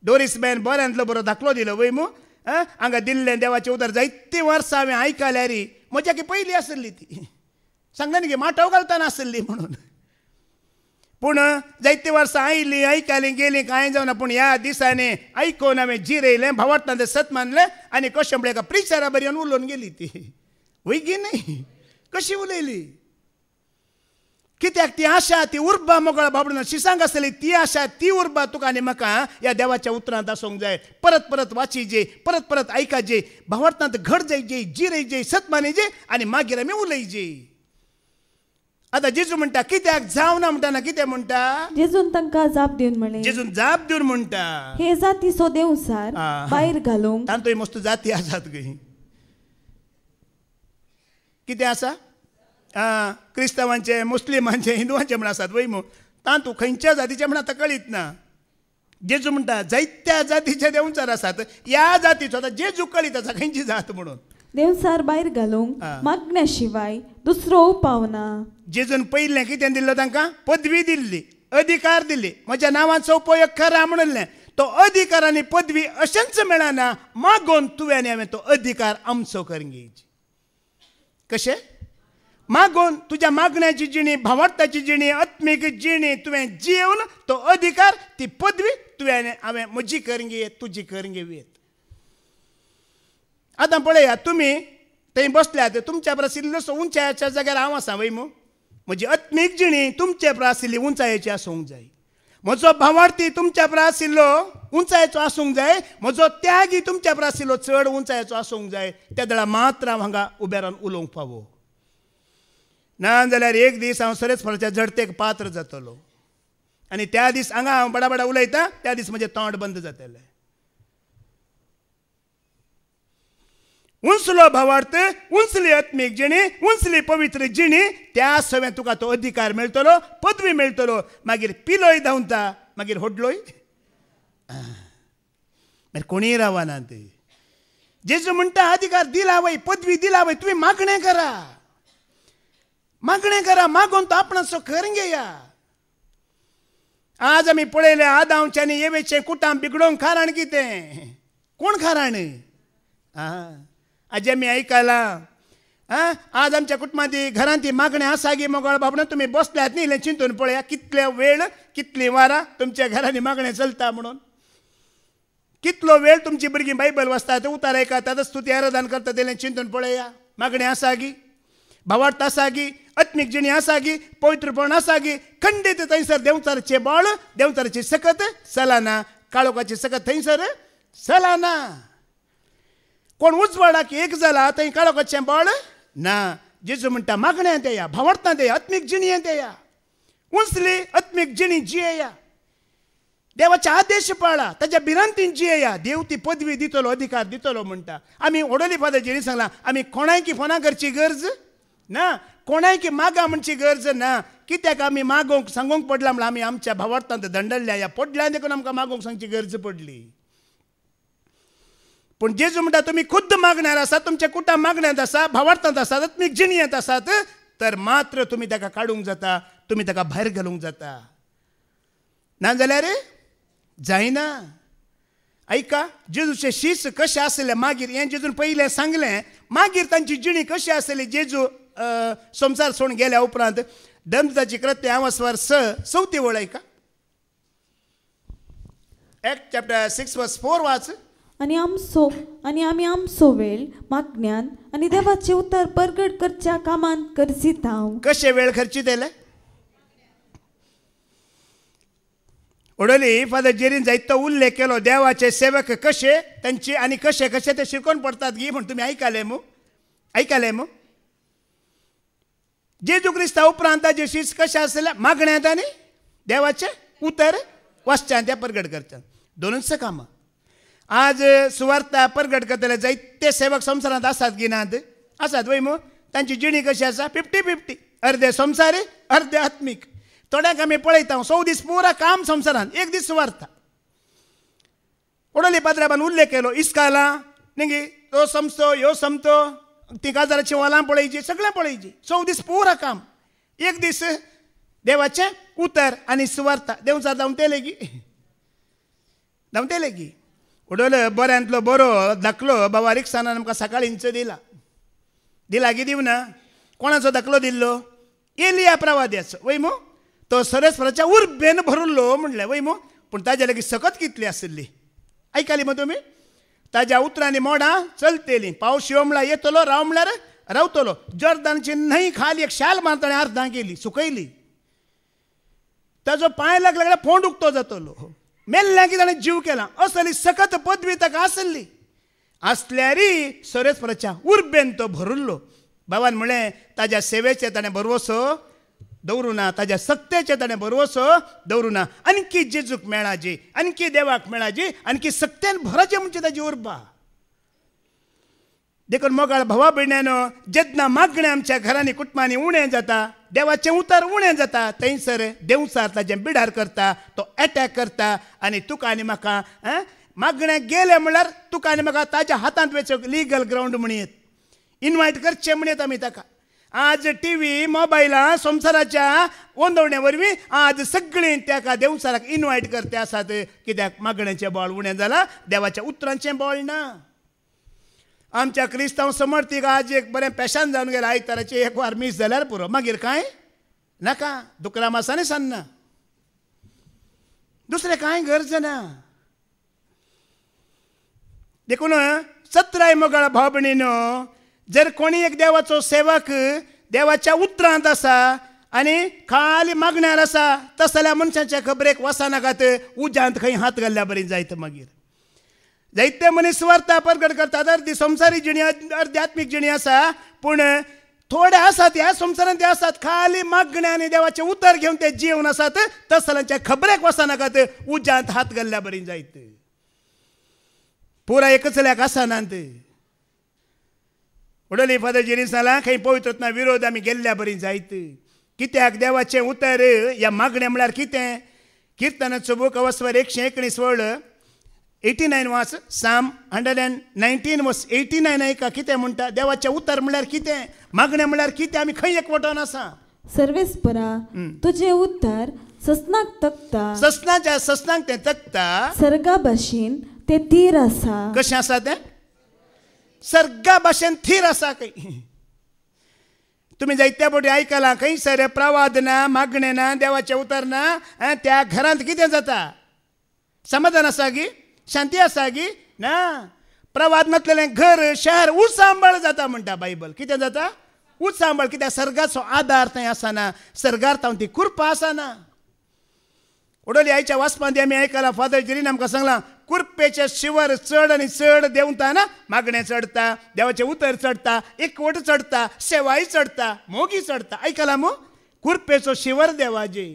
डोरीस बॅन बऱ्यांतलो बरो दाखलो दिलो वय मू हांगा दिल्लें देवाचें उतर जायतीं वर्सां हांवें आयकल्यार म्हज्या की पयली आसली ती सांगता न्ही माटव घालतना आसली म्हणून पूण जायतीं वर्सां आयलीं आयकलीं गेलीं कांय जावना पूण ह्या दिसांनी आयकोन हांवें जिरयलें भावार्थान तें सत मानलें आनी कशें म्हणलें एका प्रिचारा बरी उलोवन गेली ती वय गी न्ही कशी उलयली कित्याक ती आशा ती उर्बा मोगळा बाबडून शिसांक आसली ती आशा ती उर्बा तुका आनी म्हाका ह्या देवाच्या उतरांत आसूंक जाय परत परत वाचीजे परत परत आयकाजे भावार्थांत घड जायजे जिरयजे सत मानेजे आनी मागीर आमी उलयजे आतां जेजू म्हणटा कित्याक जावना म्हणटाना कितें म्हणटा जेजून तांकां जाप दिवन म्हळें जेजून जाप दिवन म्हणटा हे जातीचो देवसार भायर घालूंक तांतूय मस्त जाती आसात खंय कितें आसा क्रिस्तांवांचे मुस्लिमांचे हिंदुवांचे म्हण आसात वय मू तांतू खंयच्या जातीचे म्हण आतां कळीत ना जेजू म्हणटा जायत्या जातीचे देवचार आसात ह्या जातीचो आतां जेजू कळीत आसा खंयची जात म्हणून देवसार भायर घालूंक मागण्या शिवाय दुसरो उपाव ना जेजून पयलें कितें दिल्लो तांकां पदवी दिल्ली अधिकार दिल्ली म्हज्या नांवाचो उपयोग करा म्हणलें तो अधिकार आनी पदवी अशेंच मेळना मागोवन तुवें आनी हांवें तो अधिकार आमचो करूंक घेवची कशें मागोवन तुज्या मागण्याची जिणी भावार्थाची जिणी आत्मीक जिणी तुवें जिवन तो अधिकार ती पदवी तुवें हांवें म्हजी करूंक घे तुजी करूंक घेवयेत आतां पळया तुमी थंय बसल्यात तुमच्या परस इल्लोसो उंचायेच्या जाग्यार हांव आसा वय मू म्हजी आत्मीक जिणी तुमचे परस आशिल्ली उंचायेची आसूंक जाय म्हजो भावार्थी तुमच्या परस आशिल्लो उंचायेचो आसूंक जाय म्हजो त्यागी तुमच्या परस आशिल्लो चड उंचायेचो आसूंक जाय त्या दळा मात्र हांव हांगा उबे रावन उलोवंक फावो ना जाल्यार एक दीस हांव सरेच फळाच्या झडतेक पात्र जातलो आनी त्या दीस हांगा हांव बडा बडा उलयतां त्या दीस म्हजें तोंड बंद जातलें उंचलो भावार्थ उंचली आत्मीक जिणी उंचली पवित्र जिणी त्या सवें तुका तो अधिकार मेळटलो पदवी मेळटलो मागीर पिलोय धांवता मागीर होडलोय मागीर कोणीय रावना ते जेजू म्हणटा अधिकार दिला वय पदवी दिला वय तुवें मागणें करा मागोवन तो आपणाचो करूंक घेया आज आमी पळयलें आदांवचें आनी येवेचें कुटाम बिगडोवंक कारण कितें कोण कारण आज आमी आयकलां आज आमच्या कुटुंबांत घरांत मागणें आसा गी मोगळ बाबडो तुमी बसल्यात न्ही इल्लें चिंतून पळया कितले वेळ कितलीं वरां तुमच्या घरांनी मागणें चलता म्हणून कितलो वेळ तुमची भुरगीं बायबल वाचतात उतार आयकतात स्तुती आराधन करतात इल्लें चिंतून पळया मागणें आसा गी भावार्थ आसा गी आत्मीक जिणी आसा गी पवित्रपण आसा गी खंडीत थंयसर देवचारचें बळ देवचारची सकत चलना काळोखाची सकत थंयसर चलना कोण उजवाडाक एक जाला थंय काळोखाचें बळ ना जेजू म्हणटा मागण्यांत येया भावार्थांत येया आत्मीक जिणयेंत येया उंचली आत्मीक जिणी जियेया देवाचे आदेश पाळा ताच्या भिरांतीन जियेया देव ती पदवी दितलो अधिकार दितलो म्हणटा आमी ओडोली फादर जेणी सांगलां आमी कोणायकी फोना करची गरज ना कोणायकी मागा म्हणची गरज ना कित्याक आमी मागोवंक सांगूंक पडला म्हळ्यार आमी आमच्या भावार्थांत दंडल्ल्या ह्या पडल्या देखून आमकां मागोवंक सांगची गरज पडली पूण जेजू म्हणटा तुमी खुद्द मागण्यार आसात तुमच्या कुटाम मागण्यांत आसा भावार्थांत आसात आत्मीक जिणयेंत आसात तर मात्र तुमी ताका काडूंक जाता तुमी ताका भायर घालूंक जाता नाजाल्यार जायना ऐका जेजूचे शीस कशें आसले मागीर हें जेजून पयलें सांगलें मागीर तांची जिणी कशी आसली जेजू संसार सोडून गेल्या उपरांत धर्मदूताची कृत्य हांगासर 6 वळ ऐका. Act chapter 6 verse 4 वाच. आणि आमी आमचो वेळ मागण्यान आणि देवाचे उतर परगट करच्या कामान करसीत हांव. कशे वेळ खर्ची तेले ओडोली फादर जेरीन जायतो उल्लेख केलो देवाचे सेवक कशे त्यांची आणि कशे कशे ते शिकून पडतात गी म्हणून तुम्ही ऐकाले मग जेजू क्रिस्ता उपरांत जे शिस कशा असल्या मागण्यात आणि देवाचे उतर वाचच्यान त्या परगट करतात दोनच कामां. आज सुवार्ता परगट करतले जायते सेवक संसारात आसात गिनात आसात वय मग तांची जिणी कशी आसा 50-50 अर्धे संसारी अर्धे आत्मीक. थोड्यांक आमी पळयता 100 दीस पुरा काम संसारात 1 दीस सुवार्ता. ओडोली पाद्राबान उल्लेख केलो इस्काला निंगी तो समतो ह्यो समतो ती काजाराची वालां पळयची सगळें पळयची 100 दीस पुरा काम 1 दीस देवाचे उतर आणि सुवार्ता देवचार धांवतेले गी उडोले बऱ्यांतलो बरो धाकलो बाबा रिक्सानान आमकां सकाळी इंच दिला की दिवना. कोणाचो धाकलो दिल्लो एलिया प्रवाद्याचो वय मो तो सरस्वराच्या उर्बेन भरुल्लो म्हणलें वय मो. पूण ताजे लागीं सकत कितली आसली ऐकली मग तुमी. ताज्या उतरांनी मोडां चलतेलीं पावस यो म्हळ्यार येतलो राव म्हळ्यार रावतलो. जॉर्दानची न्हंय खाली एक शाल मारून ताणें अर्दां केली सुकयली. ताजो पांय लागला जाल्यार फोंड उक्तो जातलो. मेल्ल्या की ताणें जीव केला असली सकत पदवी ताका असल्यारी सरस्वराच्या उर्बेन तो भरुल्लो. बाबान म्हळें ताज्या सेवेचे ताणें बरवसो दवरूं ना ताज्या सक्तेचे ताणें बरवसो दवरूं ना. आणखी जेजूक मेळाजी आणखी देवाक मेळाजी आणखी सक्तेन भराचें म्हणजे ताजी उर्बा. देखून मोगाळ भावा भयण्यानो जेन्ना मागणें आमच्या घरांनी कुटुंबांनी उणें जाता देवाचें उतर उणें जाता थंयसर देवचार ताजें बिडार करता तो एटॅक करता आनी तुका आनी म्हाका मागणें गेलें म्हळ्यार तुका आनी म्हाका ताज्या हातांत वेचूंक लिगल ग्रावंड म्हणयत इनवायट करचें म्हणयत आमी ताका. आज टीव्ही मोबायलां संवसाराच्या ओंदवणे वरवीं आज सगळीं ताका देवचाराक इनवायट करते आसात. कित्याक मागणेचें बळ उणें जालां देवाच्या उतरांचें बळ ना. आमच्या क्रिस्तांव समर्थीक आज एक बरें पेशान जावन गेलें आयताराचें एक वार मीस जाल्यार पुरो मागीर कांय नाका दुकरा मासांनी सान्ना दुसरें कांय गरज ना. देखून 17 मोगाळ भाव भयणीनो जर कोणी एक देवाचो सेवक देवाच्या उतरांत आसा आनी खाली मागण्यार आसा तस जाल्यार मनशाच्या खबरेक वचनाकात उज्यांत खंय हात घाल्ल्या बरी जायत. मागीर जायते मनीस सुवार्ता परगट करतात अर्दी संवसारी जिणी अर्दी आत्मीक जिणी आसा पूण थोडे आसात ह्या संवसारांत ते आसात खाली मागण्या आनी देवाचें उतर घेवन ते जीवन आसात तस जाल्यार खबरेक वचनाकात उज्यांत हात घाल्ल्या बरी जायत. पुरा एकच लायक आसनात. उडोली फादर जेरीन सांगला खंय पवित्रत्ना विरोध आमी गेल्ल्या बरी जायत. कित्याक देवाचें उतर ह्या मागणें म्हळ्यार कितें. किर्तनाचो बूक अवस्वर 119 89 वाच साम 119 वर्स 89 ऐका कितें म्हणटा. देवाचें उतर म्हळ्यार कितें मागणें म्हळ्यार कितें आमी खंय एकवटोन आसा. सर्वेस्परा तुजें उतर ससनाक तकता ससनाक तें तकता सर्गा भाशेन तें थीर आसा. कशें आसा तें सर्गा भाशेन थीर आसा. खंय तुमी जायत्या फावटी आयकलां खंयसर प्रवाद ना मागणें ना देवाचें उतर ना त्या घरांत कितें जाता समाधान आसा गी शांती आसा गी ना. प्रवाद नासलेलें घर शहर उसांबळ जाता म्हणटा बायबल. कितें जाता उसांबळ. कित्याक सर्गाचो आदार थंय आसना सर्गार तावन ती कुरपा आसना. उडोली आयच्या वाचपांत आमी आयकलां फादर जेरीन आमकां सांगलां कुरपेचे शिवर चड आनी चड देंवता ना मागणें चडटा देवाचें उतर चडटा एकवट चडटा सेवाय चडटा मोगी चडटा. आयकलां मो कुरपेचो शिवर देवाजे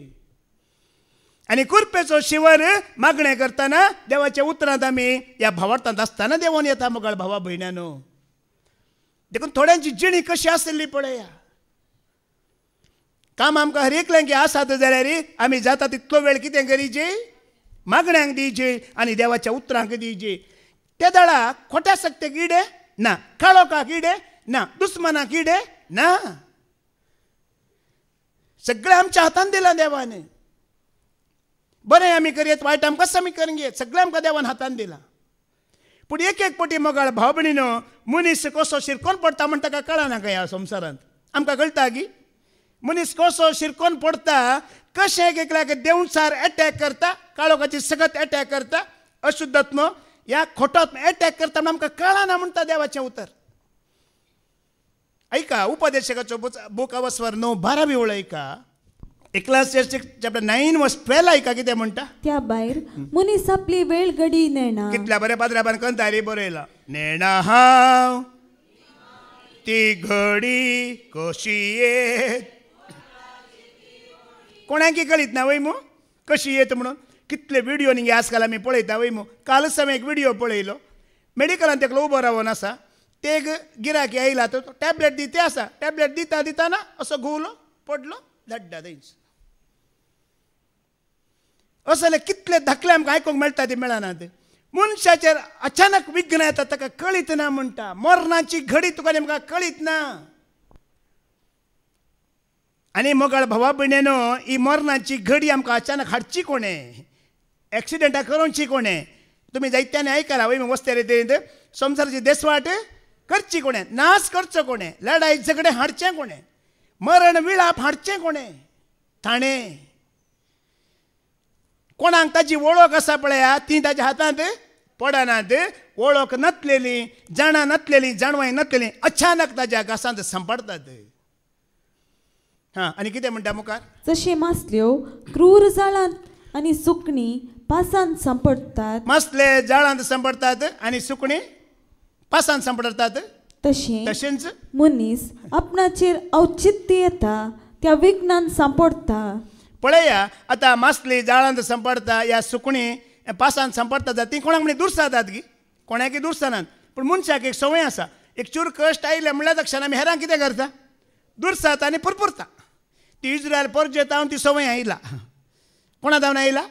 आनी कुरपेचो शिवर मागणें करतना देवाच्या उतरांत आमी ह्या भावार्थांत आसतना देवून येता मोगाळ भावा भयण्यानो. देखून थोड्यांची जिणी कशी आसली पळया. काम आमकां हर एकल्यांक आसात जाल्यार आमी जाता तितलो वेळ कितें करीचे मागण्यांक दिवचे आनी देवाच्या उतरांक दिवचे. त्या दाळा खोट्या सक्तेक इडे ना काळोखाक इडे ना दुस्मनाक इडे ना. सगळें आमच्या हातान दिलां देवान. बरें आमी करयत वायट आमकां कस आमी करूंक घेत सगळें आमकां देवान हातान दिलां. पूण एक एक पटी मोगाळ भाव भयणीनो मनीस कसो शिरकोन पडटा म्हण ताका कळना काय ह्या संवसारांत. आमकां कळटा की मनीस कसो शिरकोन पडटा कशें एकल्याक देवसार एटॅक करता काळोखाची सगत एटॅक करता अशुद्धात्म ह्या खोटात्म एटॅक करता म्हणून आमकां कळना म्हणटा देवाचें उतर ऐका उपदेशकाचो बूक ऑफ स्वर 9:12 ओळ ऐका Ecclesiastes chapter 9 verse 12 ऐका कितें म्हणटा त्या भायर मनीस आपली वेळ घडी नेणा कितल्या बऱ्या पाद्राबान कंतारी बरयला नेणा हांव ती घडी कशी येत कोणाकी कळीत ना वय मू कशी येत म्हणून कितले व्हिडिओ न्ही आजकाल आमी पळयता वय मू कालच हांवें एक व्हिडिओ पळयलो मेडिकलान तेका उबो रावन आसा ते गिराकी आयला तो टॅबलेट दिते आसा टॅबलेट दिता दिताना असो घुवलो पडलो धड्डा थंयच असं जाल्यार कितले धाकले आमकां आयकूंक मेळटा ते मेळनात मनशाचेर अचानक विघ्न येता ताका कळीत ना म्हणटा मरणाची घडी तुका नेमका कळीत ना आनी मोगाळ भावा भयणेनो ही मरणाची घडी आमकां अचानक हाडची कोणें एक्सिडेंटा करोवची कोणें तुमी जायत्यांनी आयकलां वय वस्ते रितीन संवसाराची देसवाट करची कोणें नाश करचो कोणें लढाई झगडे हाडचें कोणें मरण विळाप हाडचें कोणें ताणें कोणाक ताची वळख आसा पळया ती ताच्या हातांत पडनात वळख नासलेली जाणां नासलेली जाणवाय नासलेली अचानक ताच्या घासांत सांपडटात हां आनी कितें म्हणटा मुखार जशे मासल्यो क्रूर जाळांत आनी सुकणी पासांत सांपडटात मासले जाळांत सांपडटात आनी सुकणी पासांत सांपडटात तशेंच मनीस आपणाचेर औचित्य येता त्या विघ्नान सांपडटा पळया आतां मासली जाळांत सांपडटा या सुकणी पासांत सांपडटा ती कोणाक म्हणजे दुरसातात गी कोणाकी दुरसानात पूण मनशाक एक संवय आसा एक चूर कश्ट आयले म्हणल्यार तक्षण आमी हेरांक कितें करता दुरसाता आनी पुरपुरता ती इज्रायल परजेत हांव ती संवय आयला कोणा जावन आयला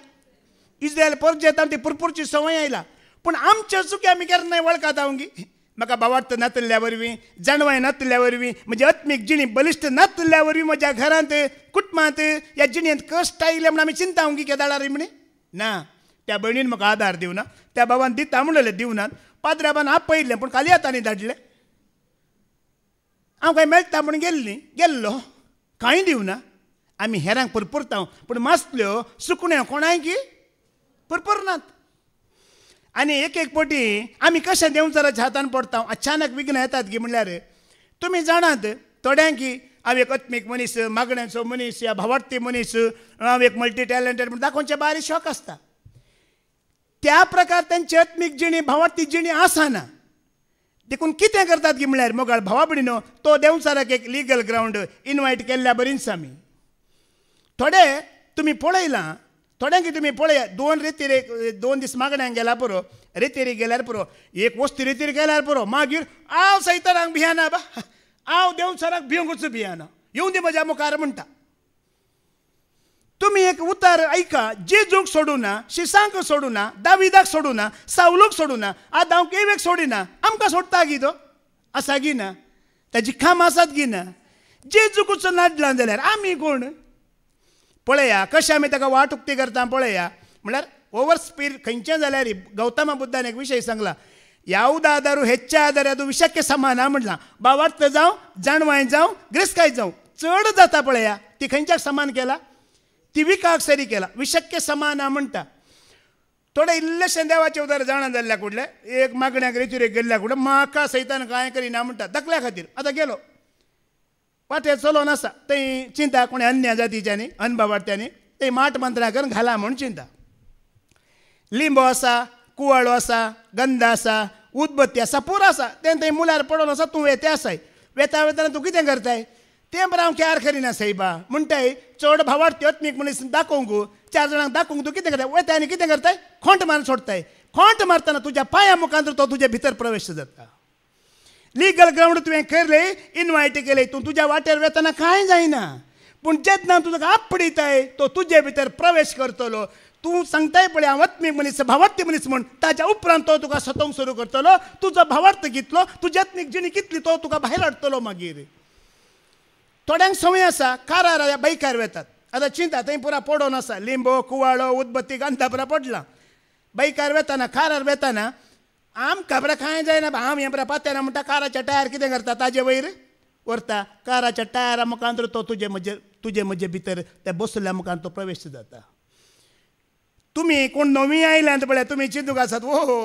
इज्रायल परजेत हांव ती पुरपुरची संवय आयला पूण आमचे चुकी आमी केन्ना वळखात हांव गी म्हाका भावार्थ नातल्या वरवीं जाणवाय नातल्या वरवीं म्हजी आत्मीक जिणी बलिश्ट नातल्या वरवीं म्हज्या घरांत कुटुंबांत ह्या जिणेंत कश्ट आयले म्हणून आमी चिंता गी केदाळारी म्हणे ना त्या भयणीन म्हाका आदार दिवना त्या भावान दिता म्हणलें दिवनात पाद्राबान आपयलें पूण खाली हातांनी धाडलें हांव खंय मेळटा म्हूण गेल्लो कांय दिवना आमी हेरांक पुरपुरता पूण मासल्यो सुकण्यो कोणाय की पुरपुरनात आनी एक एक पावटी आमी कशें देंवचाराच्या हातान पडटा अचानक विघ्न येतात गी म्हणल्यार तुमी जाणात थोड्यांकी हांव एक आत्मीक मनीस मागण्यांचो मनीस या भावार्थी मनीस हांव एक मल्टी टॅलंटेड म्हण दाखोवचे बारी शॉक आसता त्या प्रकार तांची आत्मीक जिणी भावार्थी जिणी आसना देखून कितें करतात गी म्हळ्यार मोगाळ भावा भयणीनो तो देंवचाराक एक लिगल ग्रावंड इनवायट केल्ल्या बरींच आमी थोडे तुमी पळयलां थोड्यांकी तुमी पळया दोन दीस मागण्यांक गेला पुरो रेतेरी गेल्यार पुरो एक वस्ती रेतेरी गेल्यार पुरो मागीर हांव सैतानाक भियाना बा हांव देंवचाराक भियोंकूच भियाना येवं दी म्हज्या मुखार म्हणटा तुमी एक उतार ऐका जेजूक सोडूना शिसांक सोडूना दाविदाक सोडूना सावलूक सोडूना आदांक एवेक सोडिना आमकां सोडटा गी तो आसा गी ना ताजी खाम आसात गी ना जेजूकूच नाडला जाल्यार आमी कोण पळया कशें आमी ताका वाट उक्ती करता पळया म्हळ्यार ओवर स्पीड खंयचें जाल्यार गौतम बुद्धान एक विशय सांगला ಯಾವುದಾದರೂ ಹೆಚ್ಚಾದರೆ ಅದು ವಿಷಕ್ಕೆ ಸಮಾನ म्हणला भावार्थ जावं जाणवाय जावं ग्रेस्काय जावं चड जाता पळया ती खंयच्याक समान केला ती विकाक सरी केला विषक्के समान म्हणटा थोडे इल्लेशें देवाचें उदार जाणा जाल्ल्या कुडले एक मागण्याक रेचुरेक गेल्ल्या कुडे म्हाका सैतान कांय करिना म्हणटा धकल्या खातीर आतां गेलो वाटेर चलोवन आसा थंय चिंता कोणी अन्य जातीच्यांनी अनभावार्थ्यांनी थंय माट मंत्रां करून घाला म्हूण चिंता लिंबो आसा कुवाळो आसा गंध आसा उदबत्ती आसा पुरो आसा तें थंय मुल्यार पडोन आसा तूं वेते आसाय वेता वेतना तूं कितें करताय तें बरें हांव केअर करिना सायबा म्हणटाय चड भावार्थी आत्मीक मनीस दाखोवंक चार जाणांक दाखोवंक तूं कितें करताय वेता आनी कितें करताय खोंट मारून सोडताय खोंट मारतना तुज्या पांया मुखार तो तुज्या भितर प्रवेश जाता लिगल ग्रावंड तुवें केलें इनवायट केलें तूं तुज्या वाटेर वेतना कांय जायना पूण जेन्ना तूं ताका आपडिताय तो तुजे भितर प्रवेश करतलो तूं सांगताय पळय हांव आत्मीक मनीस भावार्थी मनीस म्हूण ताच्या उपरांत तो तुका सतोवंक सुरू करतलो तुजो भावार्थ कितलो तुजी आत्मीक जिणी कितली तो तुका भायर हाडटलो मागीर थोड्यांक संवय आसा कारार बायकार वेतात आतां चिंता थंय पुरा पडोन आसा लिंबो कुवाळो उदबत्ती गांधा पुरा पडला बायकार वेताना कारार वेताना आमकां बरें कांय जायना हांव हें बरें पातेना म्हणटा काराच्या टायर कितें करता ताजे वयर व्हरता काराच्या टायरा मुखार तो तुजे म्हजे भितर त्या बसल्या मुखार तो प्रवेश जाता. तुमी कोण नवी आयल्यात पळय तुमी चिंतूक आसात हो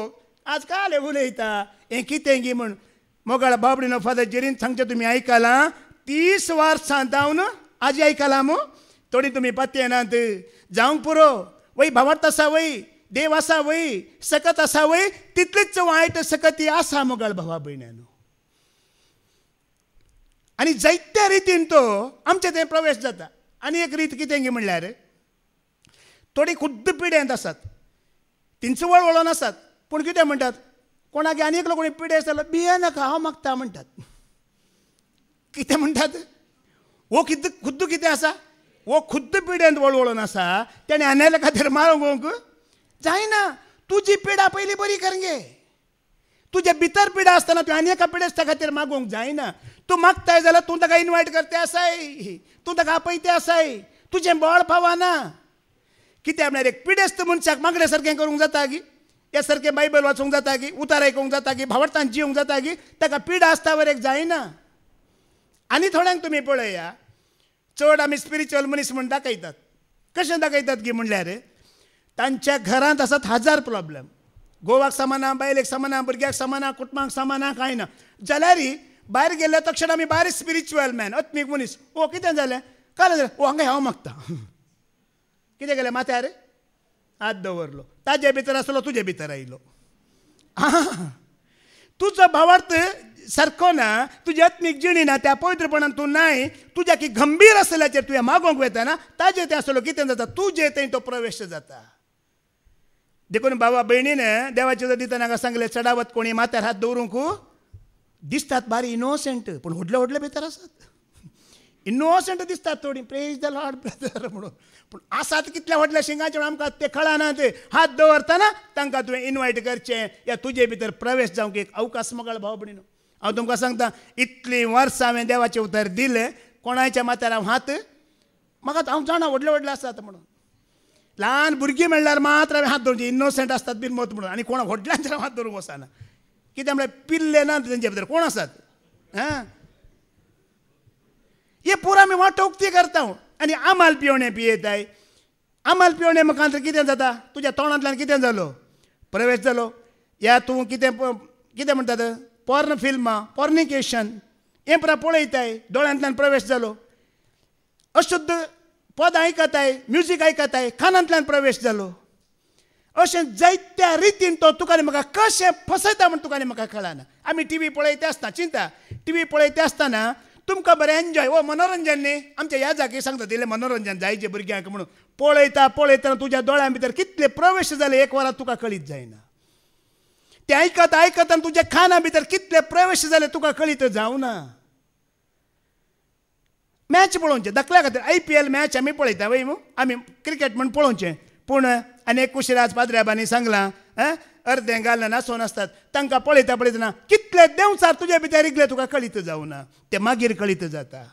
आज काले उलयता हें कितें गी म्हूण मोगाळ बाबडीनो फादर जेरीन सांगचे तुमी आयकलां 30 वर्सां जावन आजी आयकलां मू थोडी तुमी पत्ते येनात जावंक पुरो वय भावार्थ आसा वय देव आसा वय सकत आसा वय तितलीच वायट सकती आसा मोगाळ भावा भयण्यानो. आनी जायत्या रितीन तो आमचे थंय प्रवेश जाता. आनी एक रीत कितें गी म्हणल्यार थोडी खुद्द पिड्यांत आसात तिंचो वळवळो नासात पूण कितें म्हणटात कोणाक आनी एकलो कोणी पिडे आसलो भिये नाका हांव मागता म्हणटात. कितें म्हणटात वो खुद्द कितें आसा वो खुद्द पिड्यांत वळवळोन आसा तेणें आनेल्या खातीर मागोवंक जायना. तुजी पिडा पयलीं बरी कर गे. तुजे भितर पिडा आसतना तुवें आनी एका पिडेस्ता खातीर मागोवंक जायना. तूं मागताय जाल्यार तूं ताका इनवायट करते आसाय तूं ताका आपयते आसाय तुजें बळ फावना. कित्याक म्हळ्यार एक पिडेस्त मनशाक मागणे सारकें करूंक जाता गी हे सारकें बायबल वाचूंक जाता गी उतार आयकूंक जाता गी भावार्थान जिवंक जाता गी ताका पिडा आसता वर एक जायना. आनी थोड्यांक तुमी पळया चड आमी स्पिरिच्युअल मनीस म्हूण दाखयतात. कशें दाखयतात गी म्हणल्यार तांच्या घरांत आसात 1000 प्रॉब्लेम. घोवाक समाना बायलेक समाना भुरग्याक समाना कुटुंबाक समाना कांय ना जाल्यार भायर गेले तक्षण आमी भायर स्पिरिच्युअल मॅन आत्मीक मनीस ओ कितें जालें काल जालें ओ हांगा हांव मागता कितें केलें माथ्यार हात दवरलो ताजे भितर आसलो तुजे भितर आयलो. तुजो भावार्थ सारको ना तुजी आत्मीक जिणी ना त्या पवित्रपणान तूं नाय तुज्या की गंभीर आसल्याचेर तुवें मागोवंक वयता ना ताजे तें आसलो कितें जाता तुजे थंय तो प्रवेश जाता. देखून बाबा भयणीन देवाचे जर दितना हांगा सांगलें चडावत कोणी माथ्यार हात दवरूंक दिसतात बारी इनोसेंट पूण व्हडले व्हडले भितर आसात. इनोसेंट दिसतात थोडी प्रेज द लॉर्ड ब्रदर म्हणून पूण आसात कितल्या व्हडल्या शिंगाचे आमकां ते कळना ते हात दवरतना तांकां तुवें इनवायट करचें या तुजे भितर प्रवेश जावंक एक अवकाश मोगाळ भाव भयणीनो. हांव तुमकां सांगता इतलीं वर्सां हांवें देवाचें उतर दिलें कोणाच्या माथ्यार हांव हात म्हाका हांव जाणा व्हडले व्हडले आसात म्हणून. ल्हान भुरगीं म्हणल्यार मात्र हांवें हात दवरचे इनोसेंट आसतात बीन मत म्हणून आनी कोणा व्हडल्यांचेर हात दवरूंक वचना कित्याक म्हळ्यार पिल्ले ना तेंचे भितर कोण आसात हां हे पुरो आमी वांटोवक्ती करता आनी आमाल पिवणे पियेताय. आमाल पिवणे मुखार कितें जाता तुज्या तोंडांतल्यान कितें जालो प्रवेश जालो. या तूं कितें कितें म्हणटात पॉर्न फिल्मां पॉर्निकेशन हें पुरा पळयताय दोळ्यांतल्यान प्रवेश जालो. अशुद्ध पद आयकताय म्युजीक आयकताय कानांतल्यान प्रवेश जालो. अशें जायत्या रितीन तो तुका आनी म्हाका कशें फसयता म्हूण तुका आनी म्हाका कळना. आमी टीव्ही पळयता आसतना चिंता टीव्ही पळयता आसतना तुमकां बरें एन्जॉय वो मनोरंजन न्ही आमच्या ह्या जागी सांगता दिलें मनोरंजन जायचे भुरग्यांक म्हणून पळयता पळयतना तुज्या दोळ्यां भितर कितले प्रवेश जाले एक वरात तुका कळीत जायना. ते आयकता आयकतना तुज्या काना भितर कितले प्रवेश जाले तुका कळीत जावना. मॅच पळोवचें दाखल्या खातीर IPL मॅच आमी पळयता वय आमी क्रिकेट म्हूण पळोवचें पूण आनी कुशिराज पाद्र्याबांनी सांगलां अर्दें घालना नासोन आसतात तांकां पळयता पळयतना कितले देंवचार तुजे भितर इगले तुका कळीत जावना ते मागीर कळीत जाता.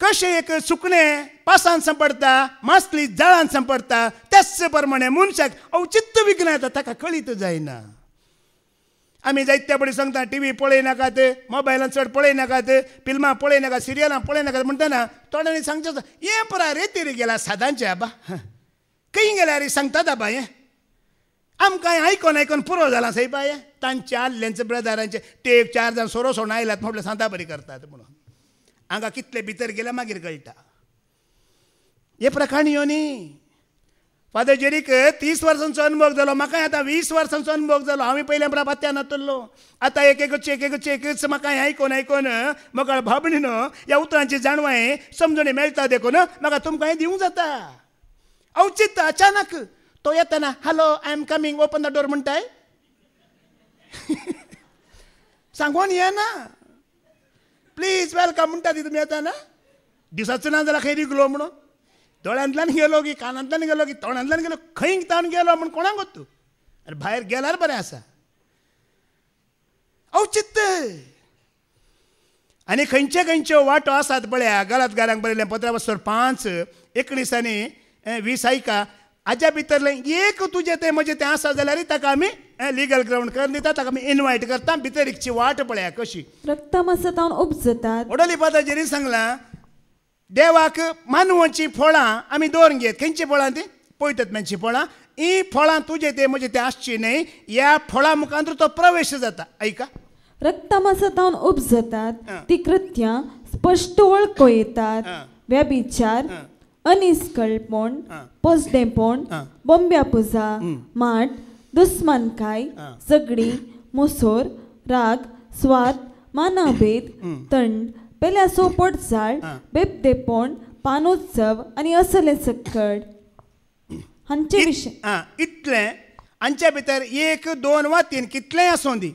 कशें एक सुकणें पासान सांपडटा मासली जाळान सांपडटा त्याच प्रमाणे मनशाक औचित्य विघ्न येता ताका कळीत जायना. आमी जायत्या बडी सांगता टीव्ही पळयनाकात मोबायलान चड पळयनाकात फिल्मां पळयनाकात सिरियलां पळयनाकात म्हणटना थोड्यांनी सांगचें हें पुरा रेतीर गेला सादांचें आबा खंय गेल्यार सांगतात आबा हें आमकां आयकोन आयकोन पुरो जाला सै बाय तांचे आदल्यांचे ब्रदरांचे ते 4 जाण सोरो सोडून आयल्यात म्हटलें सांता बरी करतात म्हणून हांगा कितले भितर गेल्या मागीर कळटा. हे प्रकाणयो न्ही. फादर जेरीक 30 वर्सांचो अनुभव जालो म्हाकाय आतां 20 वर्सांचो अनुभव जालो. हांवें पयल्या बरा पत्त्यान नातल्लो आतां एकच म्हाका आयकोन आयकोन मोगाळ भाव भयणीनो ह्या उतरांची जाणवाय समजणी मेळटा देखून म्हाका तुमकां हें दिवंक जाता. औचित्य अचानक तो येतना hello I am coming open the door म्हणटाय सांगून येना प्लीज वेलकम म्हणटा ती तुमी येताना दिसाचो ना जाल्यार खंय रिगलो म्हणून दोळ्यांतल्यान गेलो की कानांतल्यान गेलो की तोंडांतल्यान गेलो खंय तावन गेलो म्हूण कोणाक गोत्तू अरे भायर गेल्यार बरें आसा. औचित्य आनी खंयचे खंयच्यो वाटो आसात पळया गलातकारांक बरयलें 15:5 आनी 20 आयका हाज्या भितरलें एक तुजें तें म्हजें तें आसा जाल्यार ताका आमी लिगल ग्राउंड करून दिता ताका आमी इनवायट करता भितर एकची वाट पळया कशी रक्तमांसांत उपजतात वडोली पादाचेरी सांगलां देवाक मानवाची फळां आमी दवरून घेत खंयची फळां ती पळयतात मानची फळां ही फळां तुजे ते म्हजे ते आसची न्हय ह्या फळां मुखांतर तो प्रवेश जाता ऐका रक्तमांसांत उपजतात ती कृत्यां स्पश्ट वळखो येतात व्यभिचार अनिस्कळपण पोसडेपण बोंब्या पुजा माट दुस्मानकाय झगडी मोसोर राग स्वाद मानभेद तंड पेल्या सोपट जाळ बेबदेपण पानोत्सव आनी असले सकट हांचे विशय इतलें हांचे भितर 1 2 वा 3 कितलेंय आसूं दी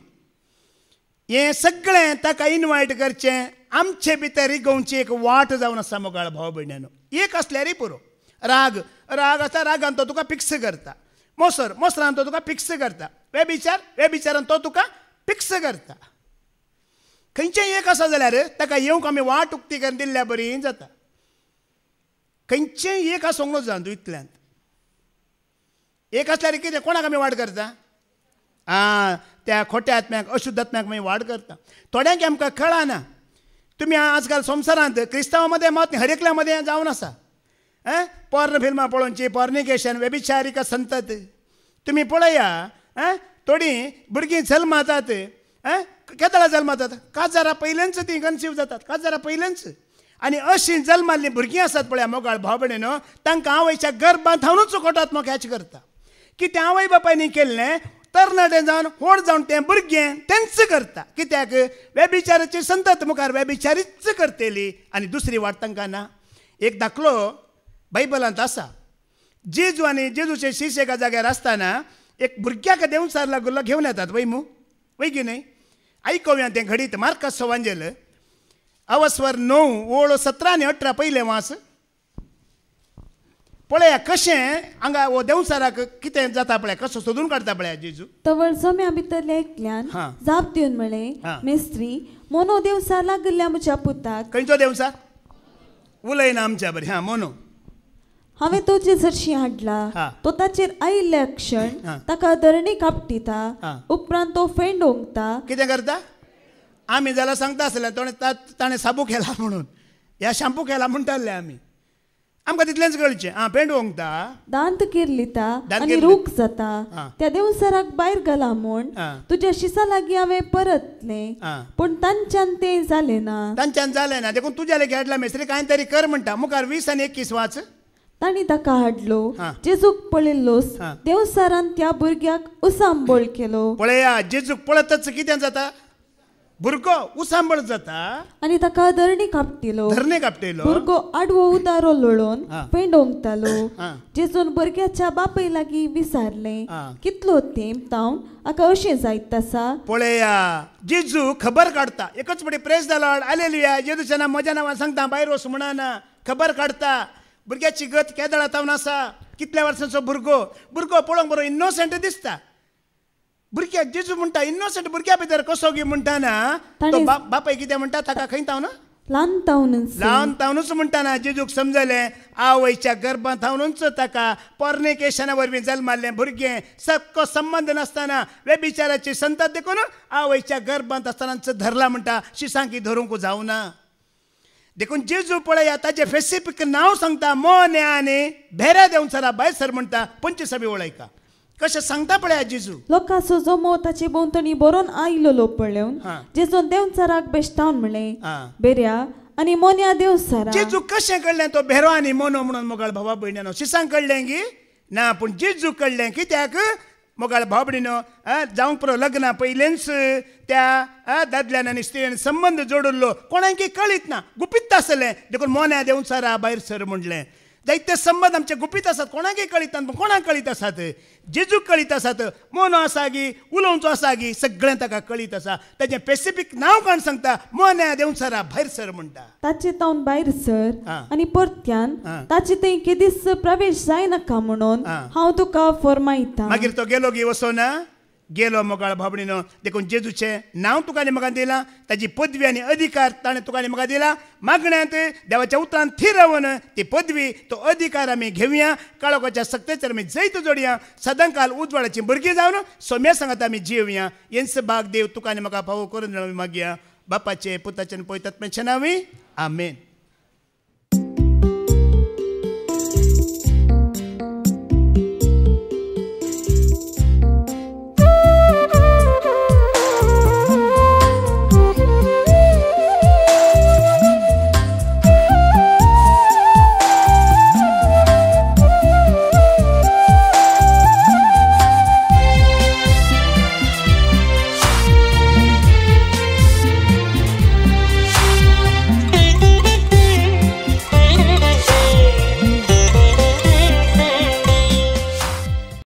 हें सगळें ताका इनवायट करचें आमचे भितर इगोवची एक वाट जावन आसा मोगाळ भाव भयण्यानो एक असल्यारय पुरो राग आसा रागान तो तुका फिक्स करता मोसरान तो तुका फिक्स करता व्यभिचारान तो तुका फिक्स करता खंयचेंय एक आसा जाल्यार ताका येवंक आमी वाट उक्ती करून दिल्ल्या बरी जाता खंयचेंय एक आसूंक नो जावन तूं इतल्यांत एक असल्यार कितें कोणाक आमी वाट करता त्या खोट्या आत्म्याक अशुद्ध आत्म्याक मागीर वाड करता थोड्यांक आमकां कळना तुमी आजकाल संवसारांत क्रिस्तांवा मदें मात हर एकल्या मदें जावन आसा पॉर्न फिल्मां पळोवची पॉर्निकेशन व्यभिचारिका संतत तुमी पळया थोडीं भुरगीं जल्मातात केदळा जल्मातात काजारा पयलेंच तीं कन्सीव जातात काजारा पयलेंच आनी अशीं जल्माल्लीं भुरगीं आसात पळया मोगाळ भाव भयणीनो तांकां आवयच्या गर्भांत हांवूच खोटात्मो कॅच करता कितें आवय बापायनी केल्लें तरणाटें जावन व्हड जावन तें भुरगें तेंच करता कित्याक व्यभिचाराची संतत मुखार व्यभिचारीच करतली आनी दुसरी वाट तांकां ना एक दाखलो बायबलांत आसा जेजू आनी जेजूचे शिश्य एका जाग्यार आसतना एक भुरग्याक देंवचार लागून घेवन येतात वय की न्हय आयकोव्या तें घडीत मार्कस सवांजेल अवस्वर 9 ओळ 17 आनी 18 पयले वास पळया कशें हांगा हो देंवचाराक कितें जाता पळय कसो सोदून काडटा पळया जेजू तवळ जम्या भितरल्या एकल्यान जाप दिवन म्हळें मेस्त्री मोनो देवचार लागल्या म्हज्या पुताक खंयचो देंवचार उलयना आमच्या बरें मोनो हांवें तो जे जर्शी हाडला तो ताचेर आयिल्ल्या क्षण ताका धरणी कापटिता उपरांत तो फेंड ओंगता कितें करता आमी जाल्यार सांगता आसले ताणें साबू केला म्हणून ह्या शॅम्पू केला म्हणटाले आमी आमकां तितलेंच कळचें पेंड ओंगता दांत किर्लिता आनी रूख जाता त्या देवचाराक भायर घाला म्हूण तुज्या शिसा लागीं हांवें परतलें पूण तांच्यान तें जालें ना देखून तुज्या लेगी हाडला मेस्त्री कांय तरी कर म्हणटा मुखार 20 आनी 21 वाच तांणी ताका हाडलो जेजूक पळयल्लोस देवचारान त्या भुरग्याक उसांबोळ केलो पळया जेजूक पळतच कितें जाता भुरगो उसांबळ जाता आनी ताका धरणी कापटिलो भुरगो आडवो उदारो लोळोवन फेंड ओंगतालो जेजून भुरग्याच्या बापाय लागीं विचारलें कितलो तेंप तावन हाका अशें जायत आसा पळया जेजू खबर काडटा एकच फावटी प्रेज द लॉर्ड हालेलुया जेजूच्या नांव म्हज्या नांवान सांगता भायर वच म्हणना खबर काडटा भुरग्याची गत केदळा तावन आसा कितल्या वर्सांचो भुरगो पळोवंक बरो इनोसंट दिसता भुरग्याक जेजू म्हणटा इनोसंट भुरग्या भितर कसो गी म्हणटाना तो बापाय कितें म्हणटा ताका खंय तावन ल्हान तावनूच म्हणटाना जेजूक समजलें आवयच्या गर्भांत थावनूच ताका पॉर्निकेशना वरवीं जल्माल्लें भुरगें सक्को संबंद नासतना व्यभिचाराची संतत देखून आवयच्या गर्भांत आसतनाच धरला म्हणटा शिसांकी धरूंक जावना देखून जेजू पळया ताचें स्पेसिफीक नांव सांगता मोन्या आनी भेऱ्या देंवचारा भायर सर म्हणटा 25 वळयका कशें सांगता पळया जेजू लोकांचो जमो ताचे भोंवतणी बरोवन आयिल्लो पळोवन जेजून देंवचाराक बेश्टावन म्हणलें बेऱ्या आनी मोन्या देंवचारा जेजू कशें कळ्ळें तो भेरो आनी मोनो म्हणून मोगाळ भावा भयण्यानो शिसांक कळ्ळें की ना पूण जेजू कळ्ळें कित्याक मोगाळ भाव भयणीनो जावंक पुरो लग्ना पयलेंच त्या दादल्यान आनी स्त्रीन संबंद जोडुल्लो कोणाकय कळीत ना गुपीत आसलें देखून मोन्या देंवचारा भायर सर म्हणलें जायते संबंद आमचे गुपीत आसात कोणाकय कळीत ना कोणाक कळीत आसात जेजूक कळीत आसात मोनो आसा गी उलोवचो आसा गी सगळें ताका कळीत आसा ताचें स्पेसिफीक नांव कोण सांगता मोन्या देंवचारा भायर सर म्हणटा ताचे तावन भायर सर आनी परत्यान ताचे थंय केदीस प्रवेश जायनाका म्हणून हांव तुका फरमायता मागीर तो गेलो गी वसोना गेलो मोगाळ भावडीनो देखून जेजूचे नांव तुकाने म्हाका दिलां ताजी पदवी आनी अधिकार ताणें तुकाने म्हाका दिला मागण्यांत देवाच्या उतरान थीर रावन ती पदवी तो अधिकार आमी घेवया काळोखाच्या सक्तेचेर आमी जैत जोडया सदांकाल उजवाडाची भुरगीं जावन सोम्या सांगात आमी जिवया हेंच भाग देव तुकाने म्हाका फावो करून मागया बापाचे पुताचे आनी पवित्रात्म्याचे नांवी आमेन.